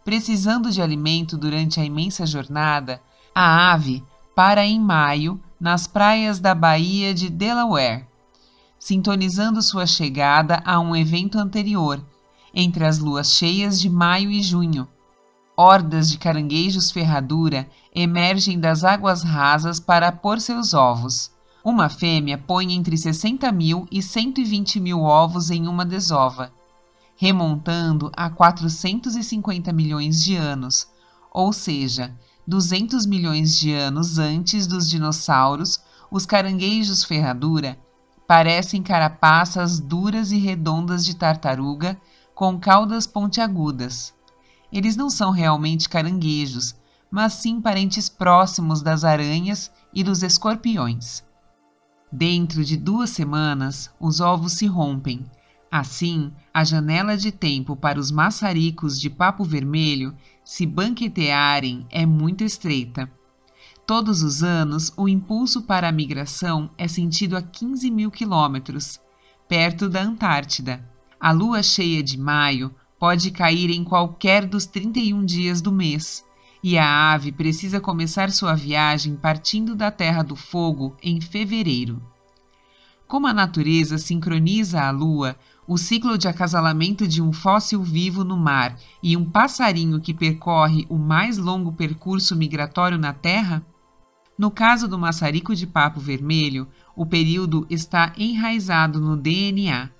Precisando de alimento durante a imensa jornada, a ave para em maio nas praias da Baía de Delaware, sintonizando sua chegada a um evento anterior, entre as luas cheias de maio e junho. Hordas de caranguejos ferradura emergem das águas rasas para pôr seus ovos. Uma fêmea põe entre 60 mil e 120 mil ovos em uma desova, remontando a 450 milhões de anos, ou seja, 200 milhões de anos antes dos dinossauros. Os caranguejos ferradura parecem carapaças duras e redondas de tartaruga com caudas pontiagudas. Eles não são realmente caranguejos, mas sim parentes próximos das aranhas e dos escorpiões. Dentro de 2 semanas, os ovos se rompem. Assim, a janela de tempo para os maçaricos de papo vermelho se banquetearem é muito estreita. Todos os anos, o impulso para a migração é sentido a 15 mil quilômetros, perto da Antártida. A lua cheia de maio pode cair em qualquer dos 31 dias do mês, e a ave precisa começar sua viagem partindo da Terra do Fogo em fevereiro. Como a natureza sincroniza a lua, o ciclo de acasalamento de um fóssil vivo no mar e um passarinho que percorre o mais longo percurso migratório na Terra? No caso do maçarico de papo vermelho, o período está enraizado no DNA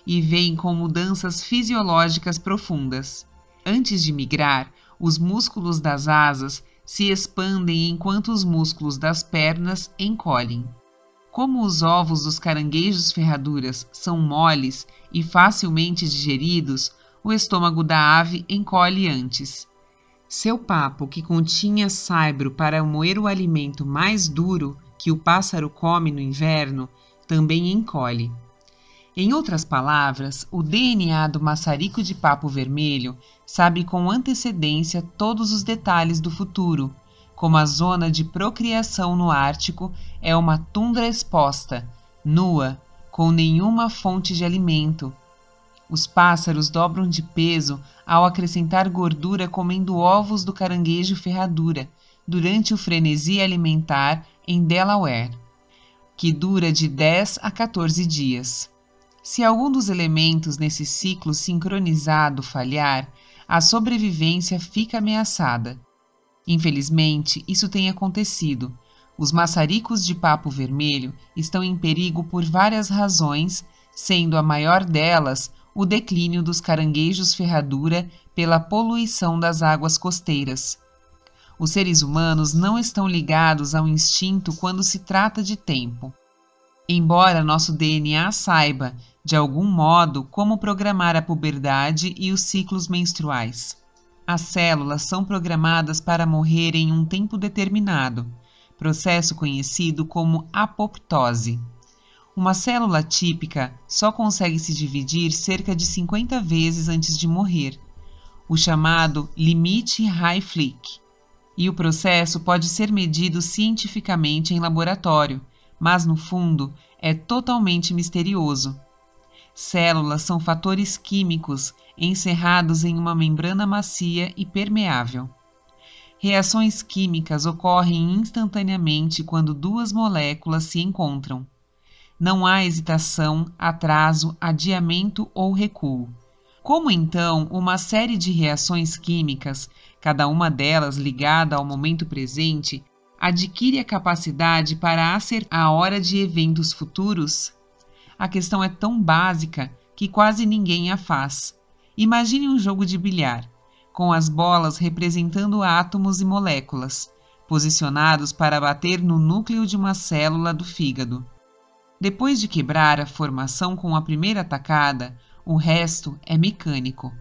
e vem com mudanças fisiológicas profundas. Antes de migrar, os músculos das asas se expandem enquanto os músculos das pernas encolhem. Como os ovos dos caranguejos ferraduras são moles e facilmente digeridos, o estômago da ave encolhe antes. Seu papo, que continha saibro para moer o alimento mais duro que o pássaro come no inverno, também encolhe. Em outras palavras, o DNA do maçarico de papo vermelho sabe com antecedência todos os detalhes do futuro, como a zona de procriação no Ártico é uma tundra exposta, nua, com nenhuma fonte de alimento. Os pássaros dobram de peso ao acrescentar gordura comendo ovos do caranguejo ferradura durante o frenesi alimentar em Delaware, que dura de 10 a 14 dias. Se algum dos elementos nesse ciclo sincronizado falhar, a sobrevivência fica ameaçada. Infelizmente, isso tem acontecido. Os maçaricos de papo vermelho estão em perigo por várias razões, sendo a maior delas o declínio dos caranguejos ferradura pela poluição das águas costeiras. Os seres humanos não estão ligados ao instinto quando se trata de tempo. Embora nosso DNA saiba, de algum modo, como programar a puberdade e os ciclos menstruais. As células são programadas para morrer em um tempo determinado, processo conhecido como apoptose. Uma célula típica só consegue se dividir cerca de 50 vezes antes de morrer, o chamado limite Hayflick. E o processo pode ser medido cientificamente em laboratório, mas no fundo é totalmente misterioso. Células são fatores químicos encerrados em uma membrana macia e permeável. Reações químicas ocorrem instantaneamente quando duas moléculas se encontram. Não há hesitação, atraso, adiamento ou recuo. Como então uma série de reações químicas, cada uma delas ligada ao momento presente, adquire a capacidade para acertar a hora de eventos futuros? A questão é tão básica que quase ninguém a faz. Imagine um jogo de bilhar, com as bolas representando átomos e moléculas, posicionados para bater no núcleo de uma célula do fígado. Depois de quebrar a formação com a primeira tacada, o resto é mecânico.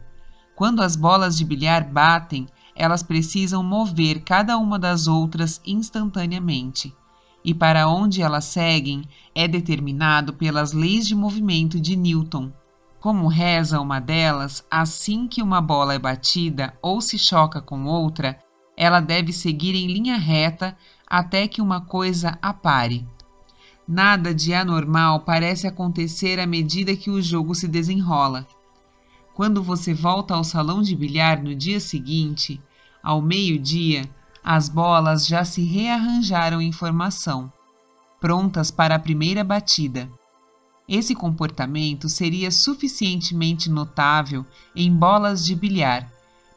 Quando as bolas de bilhar batem, elas precisam mover cada uma das outras instantaneamente, e para onde elas seguem é determinado pelas leis de movimento de Newton. Como reza uma delas, assim que uma bola é batida ou se choca com outra, ela deve seguir em linha reta até que uma coisa a pare. Nada de anormal parece acontecer à medida que o jogo se desenrola. Quando você volta ao salão de bilhar no dia seguinte, ao meio-dia, as bolas já se rearranjaram em formação, prontas para a primeira batida. Esse comportamento seria suficientemente notável em bolas de bilhar,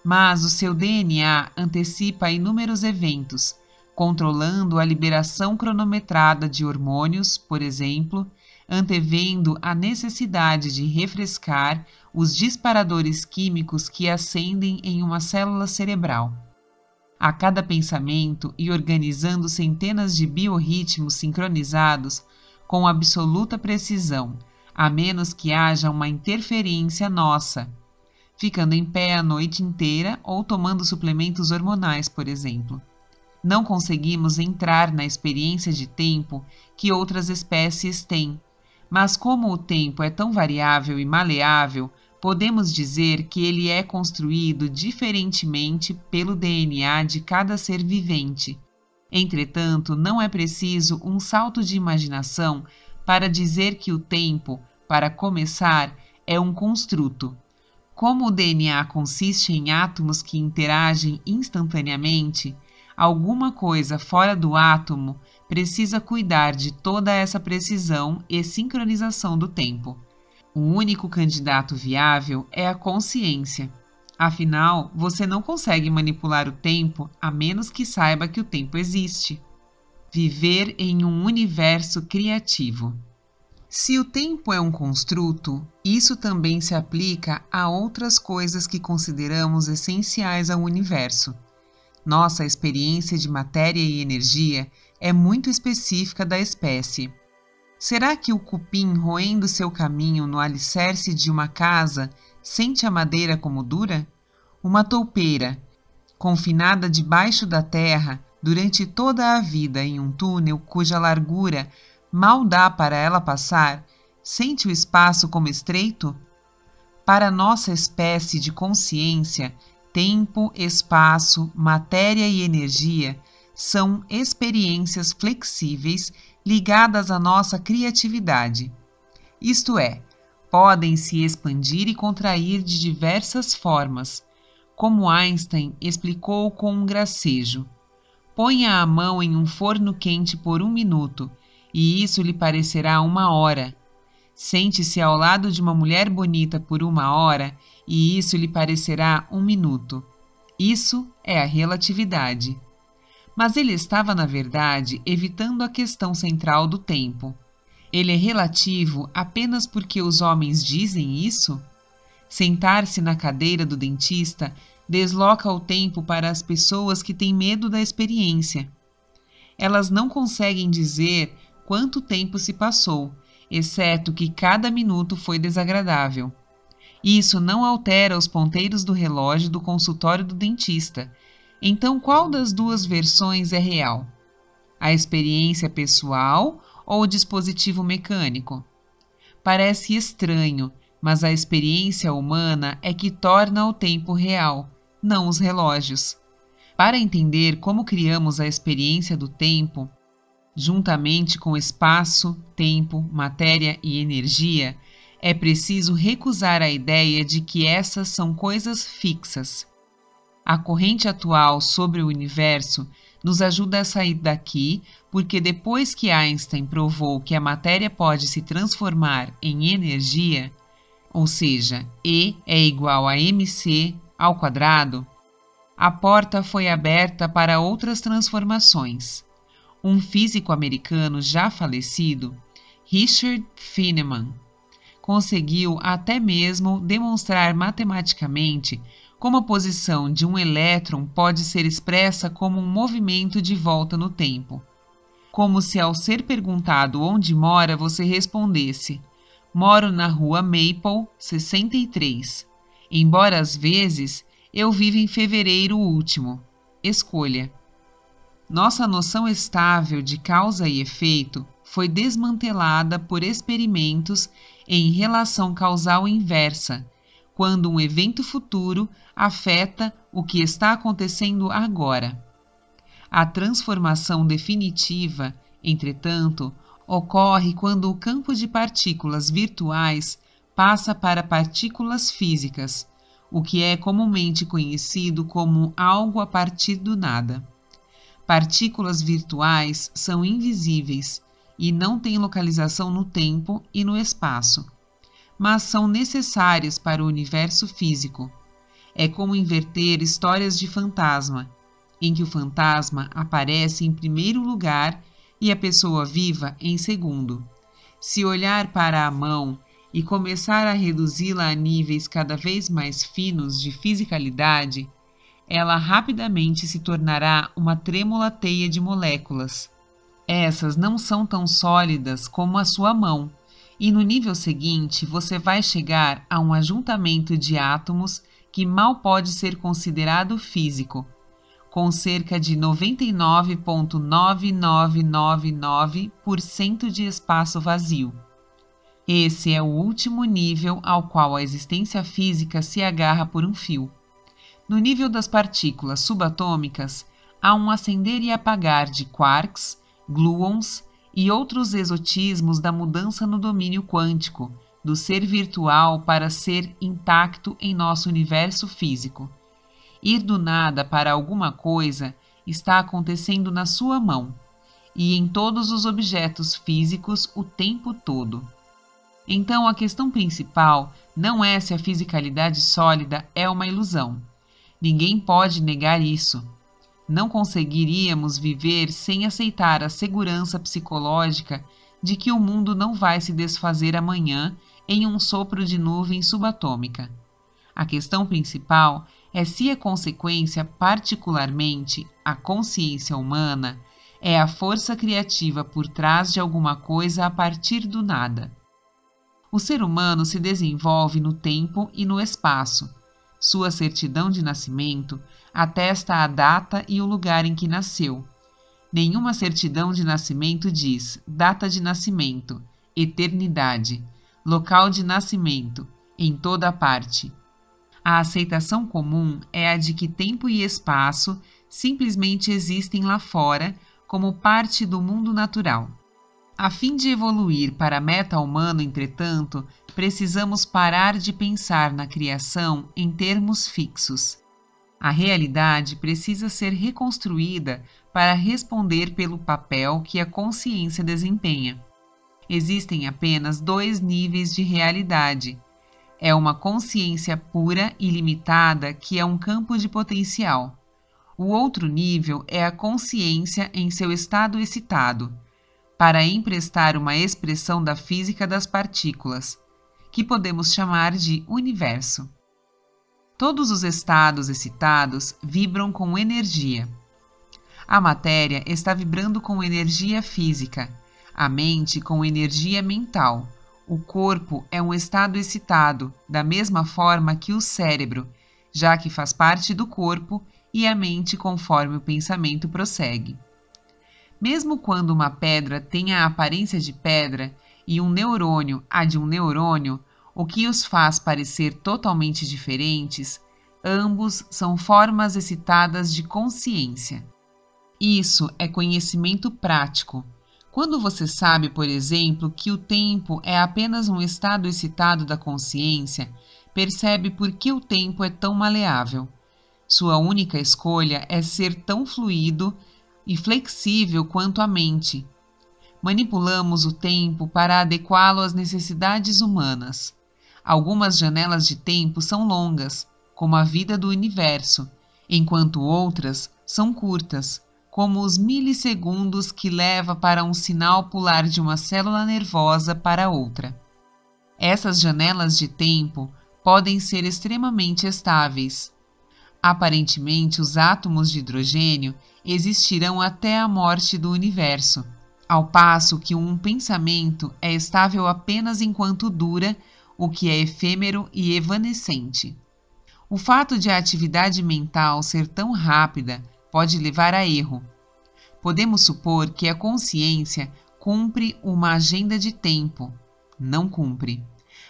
mas o seu DNA antecipa inúmeros eventos, controlando a liberação cronometrada de hormônios, por exemplo, antevendo a necessidade de refrescar os disparadores químicos que acendem em uma célula cerebral. A cada pensamento e organizando centenas de biorritmos sincronizados com absoluta precisão, a menos que haja uma interferência nossa, ficando em pé a noite inteira ou tomando suplementos hormonais, por exemplo. Não conseguimos entrar na experiência de tempo que outras espécies têm, mas como o tempo é tão variável e maleável, podemos dizer que ele é construído diferentemente pelo DNA de cada ser vivente. Entretanto, não é preciso um salto de imaginação para dizer que o tempo, para começar, é um construto. Como o DNA consiste em átomos que interagem instantaneamente, alguma coisa fora do átomo precisa cuidar de toda essa precisão e sincronização do tempo. O único candidato viável é a consciência. Afinal, você não consegue manipular o tempo a menos que saiba que o tempo existe. Viver em um universo criativo. Se o tempo é um construto, isso também se aplica a outras coisas que consideramos essenciais ao universo. Nossa experiência de matéria e energia é muito específica da espécie. Será que o cupim roendo seu caminho no alicerce de uma casa sente a madeira como dura? Uma toupeira, confinada debaixo da terra durante toda a vida em um túnel cuja largura Mal dá para ela passar? Sente o espaço como estreito? Para nossa espécie de consciência, tempo, espaço, matéria e energia são experiências flexíveis ligadas à nossa criatividade. Isto é, podem se expandir e contrair de diversas formas, como Einstein explicou com um gracejo. Ponha a mão em um forno quente por 1 minuto, e isso lhe parecerá 1 hora. Sente-se ao lado de uma mulher bonita por 1 hora, e isso lhe parecerá 1 minuto. Isso é a relatividade. Mas ele estava, na verdade, evitando a questão central do tempo. Ele é relativo apenas porque os homens dizem isso? Sentar-se na cadeira do dentista desloca o tempo para as pessoas que têm medo da experiência. Elas não conseguem dizer quanto tempo se passou, exceto que cada minuto foi desagradável. Isso não altera os ponteiros do relógio do consultório do dentista. Então, qual das duas versões é real? A experiência pessoal ou o dispositivo mecânico? Parece estranho, mas a experiência humana é que torna o tempo real, não os relógios. Para entender como criamos a experiência do tempo, juntamente com espaço, tempo, matéria e energia, é preciso recusar a ideia de que essas são coisas fixas. A corrente atual sobre o universo nos ajuda a sair daqui, porque depois que Einstein provou que a matéria pode se transformar em energia, ou seja, E é igual a mc ao quadrado, a porta foi aberta para outras transformações. Um físico americano já falecido, Richard Feynman, conseguiu até mesmo demonstrar matematicamente como a posição de um elétron pode ser expressa como um movimento de volta no tempo. Como se ao ser perguntado onde mora você respondesse: moro na rua Maple, 63. Embora às vezes eu viva em fevereiro último. Escolha. Nossa noção estável de causa e efeito foi desmantelada por experimentos em relação causal inversa, quando um evento futuro afeta o que está acontecendo agora. A transformação definitiva, entretanto, ocorre quando o campo de partículas virtuais passa para partículas físicas, o que é comumente conhecido como algo a partir do nada. Partículas virtuais são invisíveis e não têm localização no tempo e no espaço, mas são necessárias para o universo físico. É como inverter histórias de fantasma, em que o fantasma aparece em primeiro lugar e a pessoa viva em segundo. Se olhar para a mão e começar a reduzi-la a níveis cada vez mais finos de fisicalidade, ela rapidamente se tornará uma trêmula teia de moléculas. Essas não são tão sólidas como a sua mão, e no nível seguinte você vai chegar a um ajuntamento de átomos que mal pode ser considerado físico, com cerca de 99,9999% de espaço vazio. Esse é o último nível ao qual a existência física se agarra por um fio. No nível das partículas subatômicas, há um acender e apagar de quarks, gluons e outros exotismos da mudança no domínio quântico, do ser virtual para ser intacto em nosso universo físico. Ir do nada para alguma coisa está acontecendo na sua mão e em todos os objetos físicos o tempo todo. Então, a questão principal não é se a fisicalidade sólida é uma ilusão. Ninguém pode negar isso. Não conseguiríamos viver sem aceitar a segurança psicológica de que o mundo não vai se desfazer amanhã em um sopro de nuvem subatômica. A questão principal é se a consequência, particularmente a consciência humana, é a força criativa por trás de alguma coisa a partir do nada. O ser humano se desenvolve no tempo e no espaço. Sua certidão de nascimento atesta a data e o lugar em que nasceu. Nenhuma certidão de nascimento diz data de nascimento, eternidade, local de nascimento, em toda parte. A aceitação comum é a de que tempo e espaço simplesmente existem lá fora como parte do mundo natural. A fim de evoluir para meta-humano, entretanto, precisamos parar de pensar na criação em termos fixos. A realidade precisa ser reconstruída para responder pelo papel que a consciência desempenha. Existem apenas dois níveis de realidade. É uma consciência pura e limitada que é um campo de potencial. O outro nível é a consciência em seu estado excitado, para emprestar uma expressão da física das partículas, que podemos chamar de universo. Todos os estados excitados vibram com energia. A matéria está vibrando com energia física, a mente com energia mental. O corpo é um estado excitado, da mesma forma que o cérebro, já que faz parte do corpo, e a mente conforme o pensamento prossegue. Mesmo quando uma pedra tem a aparência de pedra e um neurônio a de um neurônio, o que os faz parecer totalmente diferentes, ambos são formas excitadas de consciência. Isso é conhecimento prático. Quando você sabe, por exemplo, que o tempo é apenas um estado excitado da consciência, percebe por que o tempo é tão maleável. Sua única escolha é ser tão fluido e flexível quanto a mente. Manipulamos o tempo para adequá-lo às necessidades humanas. Algumas janelas de tempo são longas, como a vida do universo, enquanto outras são curtas, como os milissegundos que leva para um sinal pular de uma célula nervosa para outra. Essas janelas de tempo podem ser extremamente estáveis. Aparentemente, os átomos de hidrogênio existirão até a morte do universo, ao passo que um pensamento é estável apenas enquanto dura, o que é efêmero e evanescente. O fato de a atividade mental ser tão rápida pode levar a erro. Podemos supor que a consciência cumpre uma agenda de tempo. Não cumpre.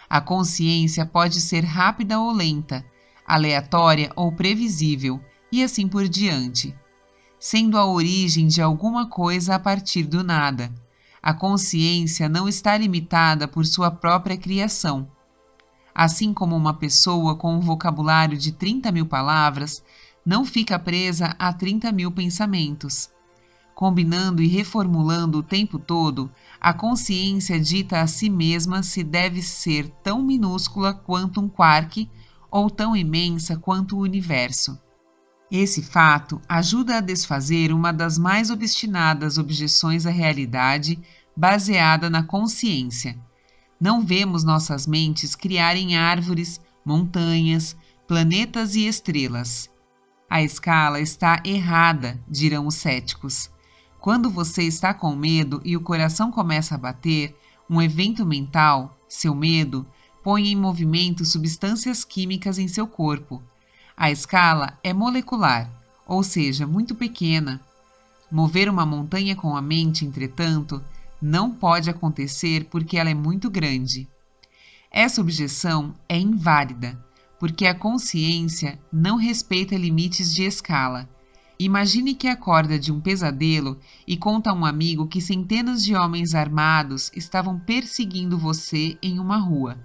A consciência pode ser rápida ou lenta, aleatória ou previsível, e assim por diante, sendo a origem de alguma coisa a partir do nada. A consciência não está limitada por sua própria criação. Assim como uma pessoa com um vocabulário de 30.000 palavras não fica presa a 30.000 pensamentos. Combinando e reformulando o tempo todo, a consciência dita a si mesma se deve ser tão minúscula quanto um quark ou tão imensa quanto o universo. Esse fato ajuda a desfazer uma das mais obstinadas objeções à realidade baseada na consciência. Não vemos nossas mentes criarem árvores, montanhas, planetas e estrelas. A escala está errada, dirão os céticos. Quando você está com medo e o coração começa a bater, um evento mental, seu medo, põe em movimento substâncias químicas em seu corpo. A escala é molecular, ou seja, muito pequena. Mover uma montanha com a mente, entretanto, não pode acontecer porque ela é muito grande. Essa objeção é inválida, porque a consciência não respeita limites de escala. Imagine que acorda de um pesadelo e conta a um amigo que centenas de homens armados estavam perseguindo você em uma rua.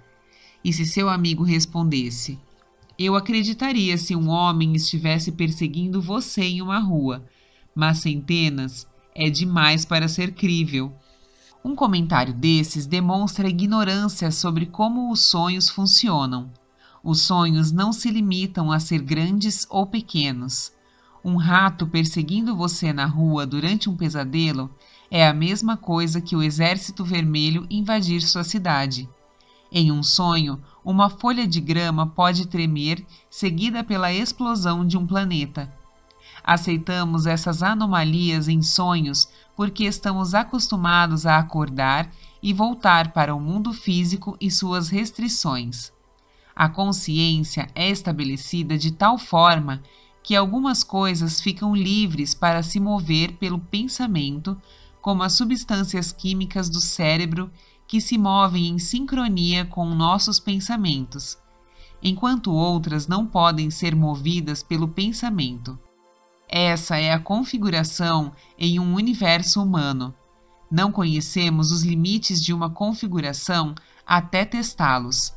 E se seu amigo respondesse: "Eu acreditaria se um homem estivesse perseguindo você em uma rua, mas centenas é demais para ser crível." Um comentário desses demonstra ignorância sobre como os sonhos funcionam. Os sonhos não se limitam a ser grandes ou pequenos. Um rato perseguindo você na rua durante um pesadelo é a mesma coisa que o exército vermelho invadir sua cidade. Em um sonho, uma folha de grama pode tremer, seguida pela explosão de um planeta. Aceitamos essas anomalias em sonhos porque estamos acostumados a acordar e voltar para o mundo físico e suas restrições. A consciência é estabelecida de tal forma que algumas coisas ficam livres para se mover pelo pensamento, como as substâncias químicas do cérebro que se movem em sincronia com nossos pensamentos, enquanto outras não podem ser movidas pelo pensamento. Essa é a configuração em um universo humano. Não conhecemos os limites de uma configuração até testá-los.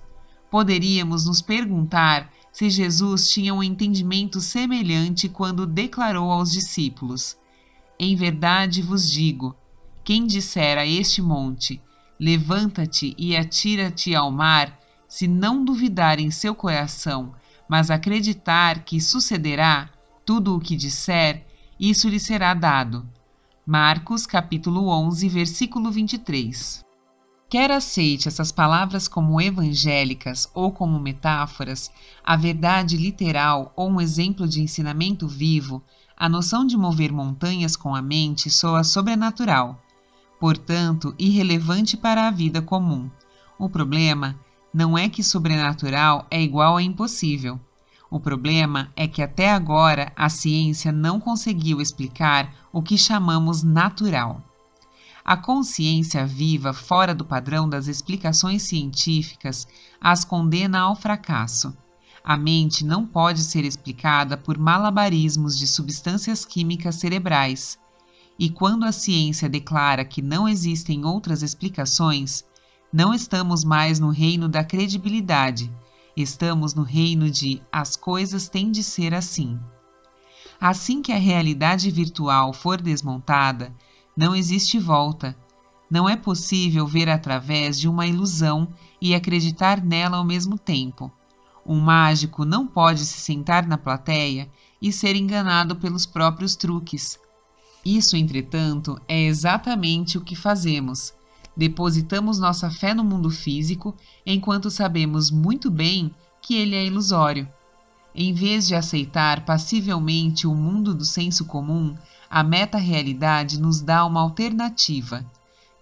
Poderíamos nos perguntar se Jesus tinha um entendimento semelhante quando declarou aos discípulos: Em verdade vos digo, quem disser a este monte, levanta-te e atira-te ao mar, se não duvidar em seu coração, mas acreditar que sucederá tudo o que disser, isso lhe será dado. Marcos capítulo 11, versículo 23. Quer aceite essas palavras como evangélicas ou como metáforas, a verdade literal ou um exemplo de ensinamento vivo, a noção de mover montanhas com a mente soa sobrenatural, portanto, irrelevante para a vida comum. O problema não é que sobrenatural é igual a impossível. O problema é que até agora a ciência não conseguiu explicar o que chamamos natural. A consciência viva fora do padrão das explicações científicas as condena ao fracasso. A mente não pode ser explicada por malabarismos de substâncias químicas cerebrais. E quando a ciência declara que não existem outras explicações, não estamos mais no reino da credibilidade, estamos no reino de as coisas têm de ser assim. Assim que a realidade virtual for desmontada, não existe volta. Não é possível ver através de uma ilusão e acreditar nela ao mesmo tempo. Um mágico não pode se sentar na plateia e ser enganado pelos próprios truques. Isso, entretanto, é exatamente o que fazemos. Depositamos nossa fé no mundo físico, enquanto sabemos muito bem que ele é ilusório. Em vez de aceitar passivelmente o mundo do senso comum, a meta-realidade nos dá uma alternativa: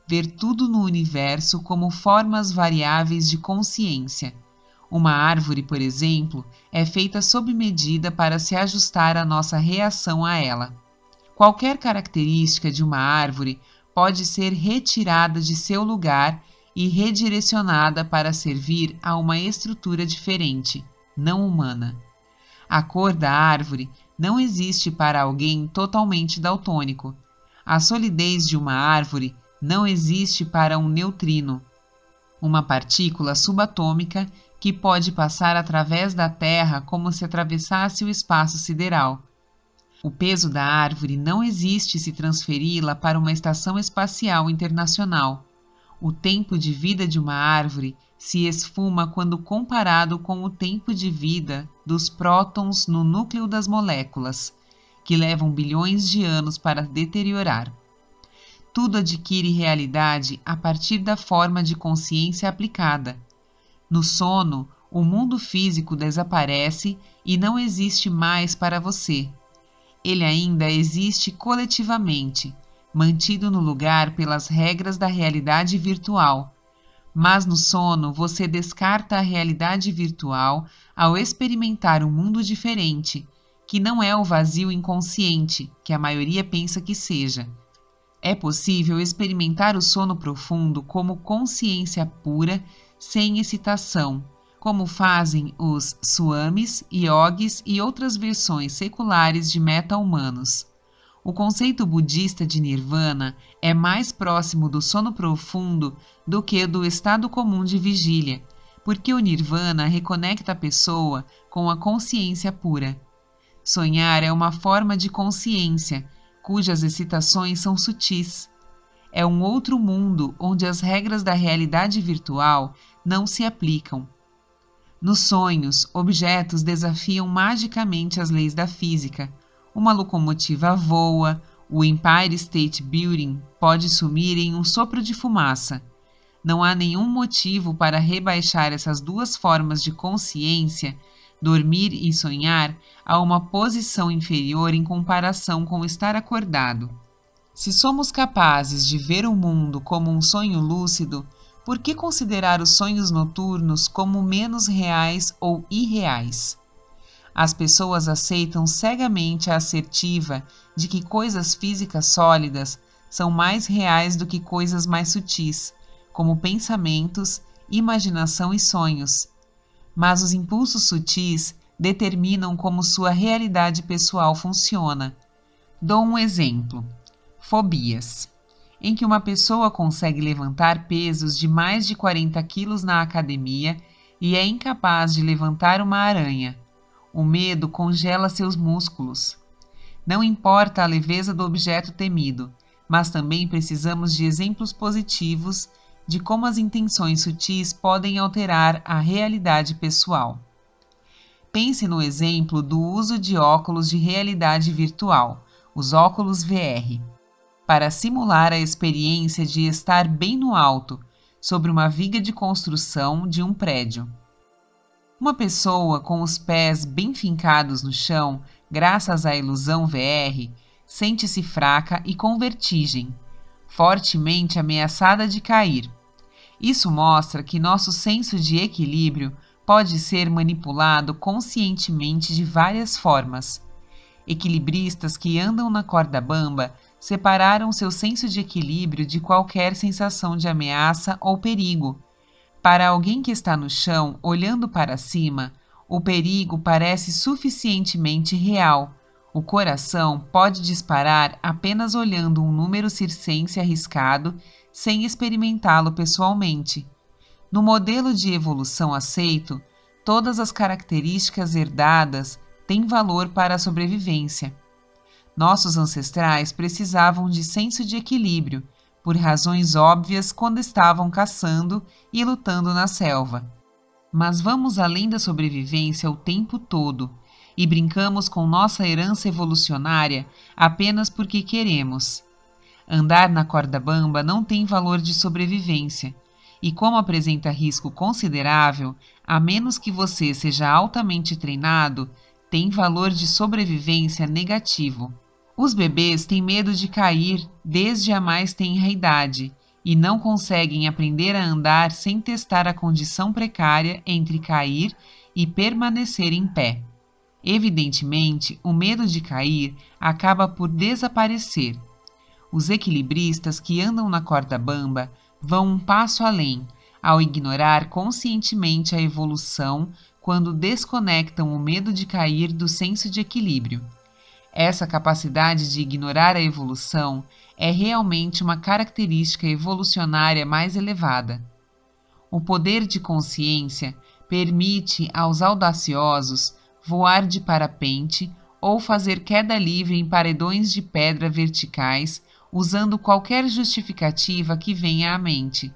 ver tudo no universo como formas variáveis de consciência. Uma árvore, por exemplo, é feita sob medida para se ajustar à nossa reação a ela. Qualquer característica de uma árvore pode ser retirada de seu lugar e redirecionada para servir a uma estrutura diferente, não humana. A cor da árvore não existe para alguém totalmente daltônico. A solidez de uma árvore não existe para um neutrino, uma partícula subatômica que pode passar através da Terra como se atravessasse o espaço sideral. O peso da árvore não existe se transferi-la para uma estação espacial internacional. O tempo de vida de uma árvore se esfuma quando comparado com o tempo de vida dos prótons no núcleo das moléculas, que levam bilhões de anos para deteriorar. Tudo adquire realidade a partir da forma de consciência aplicada. No sono, o mundo físico desaparece e não existe mais para você. Ele ainda existe coletivamente, mantido no lugar pelas regras da realidade virtual. Mas no sono você descarta a realidade virtual ao experimentar um mundo diferente, que não é o vazio inconsciente que a maioria pensa que seja. É possível experimentar o sono profundo como consciência pura, sem excitação, como fazem os swamis, yogis e outras versões seculares de meta-humanos. O conceito budista de nirvana é mais próximo do sono profundo do que do estado comum de vigília, porque o nirvana reconecta a pessoa com a consciência pura. Sonhar é uma forma de consciência, cujas excitações são sutis. É um outro mundo onde as regras da realidade virtual não se aplicam. Nos sonhos, objetos desafiam magicamente as leis da física. Uma locomotiva voa, o Empire State Building pode sumir em um sopro de fumaça. Não há nenhum motivo para rebaixar essas duas formas de consciência, dormir e sonhar, a uma posição inferior em comparação com estar acordado. Se somos capazes de ver o mundo como um sonho lúcido, por que considerar os sonhos noturnos como menos reais ou irreais? As pessoas aceitam cegamente a assertiva de que coisas físicas sólidas são mais reais do que coisas mais sutis, como pensamentos, imaginação e sonhos. Mas os impulsos sutis determinam como sua realidade pessoal funciona. Dou um exemplo: fobias, em que uma pessoa consegue levantar pesos de mais de 40 quilos na academia e é incapaz de levantar uma aranha. O medo congela seus músculos. Não importa a leveza do objeto temido, mas também precisamos de exemplos positivos de como as intenções sutis podem alterar a realidade pessoal. Pense no exemplo do uso de óculos de realidade virtual, os óculos VR, para simular a experiência de estar bem no alto, sobre uma viga de construção de um prédio. Uma pessoa com os pés bem fincados no chão, graças à ilusão VR, sente-se fraca e com vertigem, fortemente ameaçada de cair. Isso mostra que nosso senso de equilíbrio pode ser manipulado conscientemente de várias formas. Equilibristas que andam na corda bamba separaram seu senso de equilíbrio de qualquer sensação de ameaça ou perigo. Para alguém que está no chão, olhando para cima, o perigo parece suficientemente real. O coração pode disparar apenas olhando um número circense arriscado, sem experimentá-lo pessoalmente. No modelo de evolução aceito, todas as características herdadas têm valor para a sobrevivência. Nossos ancestrais precisavam de senso de equilíbrio, por razões óbvias quando estavam caçando e lutando na selva. Mas vamos além da sobrevivência o tempo todo e brincamos com nossa herança evolucionária apenas porque queremos. Andar na corda bamba não tem valor de sobrevivência, e como apresenta risco considerável, a menos que você seja altamente treinado, tem valor de sobrevivência negativo. Os bebês têm medo de cair desde a mais tenra idade e não conseguem aprender a andar sem testar a condição precária entre cair e permanecer em pé. Evidentemente, o medo de cair acaba por desaparecer. Os equilibristas que andam na corda bamba vão um passo além, ao ignorar conscientemente a evolução quando desconectam o medo de cair do senso de equilíbrio. Essa capacidade de ignorar a evolução é realmente uma característica evolucionária mais elevada. O poder de consciência permite aos audaciosos voar de parapente ou fazer queda livre em paredões de pedra verticais usando qualquer justificativa que venha à mente.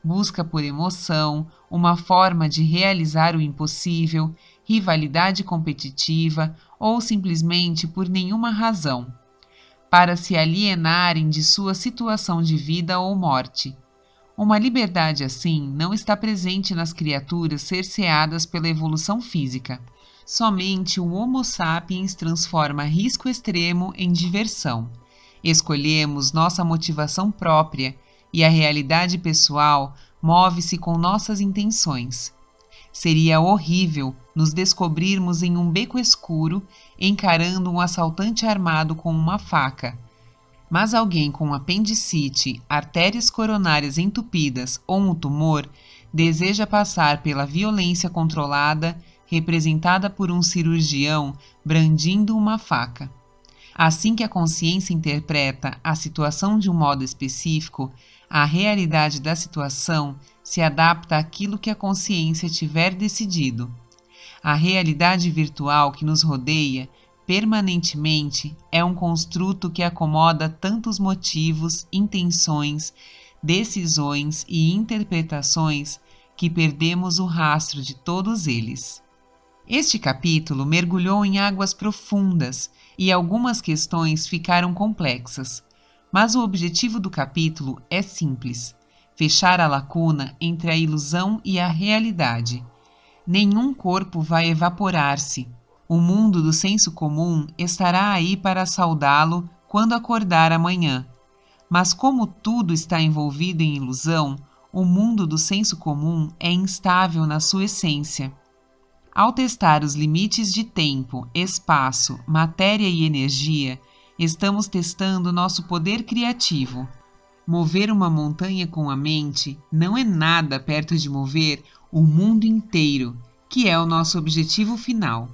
Busca por emoção, uma forma de realizar o impossível, rivalidade competitiva ou simplesmente por nenhuma razão, para se alienarem de sua situação de vida ou morte. Uma liberdade assim não está presente nas criaturas cerceadas pela evolução física. Somente o Homo sapiens transforma risco extremo em diversão. Escolhemos nossa motivação própria e a realidade pessoal move-se com nossas intenções. Seria horrível nos descobrirmos em um beco escuro encarando um assaltante armado com uma faca. Mas alguém com apendicite, artérias coronárias entupidas ou um tumor deseja passar pela violência controlada representada por um cirurgião brandindo uma faca. Assim que a consciência interpreta a situação de um modo específico, a realidade da situação se adapta àquilo que a consciência tiver decidido. A realidade virtual que nos rodeia permanentemente é um construto que acomoda tantos motivos, intenções, decisões e interpretações que perdemos o rastro de todos eles. Este capítulo mergulhou em águas profundas e algumas questões ficaram complexas, mas o objetivo do capítulo é simples: fechar a lacuna entre a ilusão e a realidade. Nenhum corpo vai evaporar-se. O mundo do senso comum estará aí para saudá-lo quando acordar amanhã. Mas como tudo está envolvido em ilusão, o mundo do senso comum é instável na sua essência. Ao testar os limites de tempo, espaço, matéria e energia, estamos testando nosso poder criativo. Mover uma montanha com a mente não é nada perto de mover o mundo inteiro, que é o nosso objetivo final.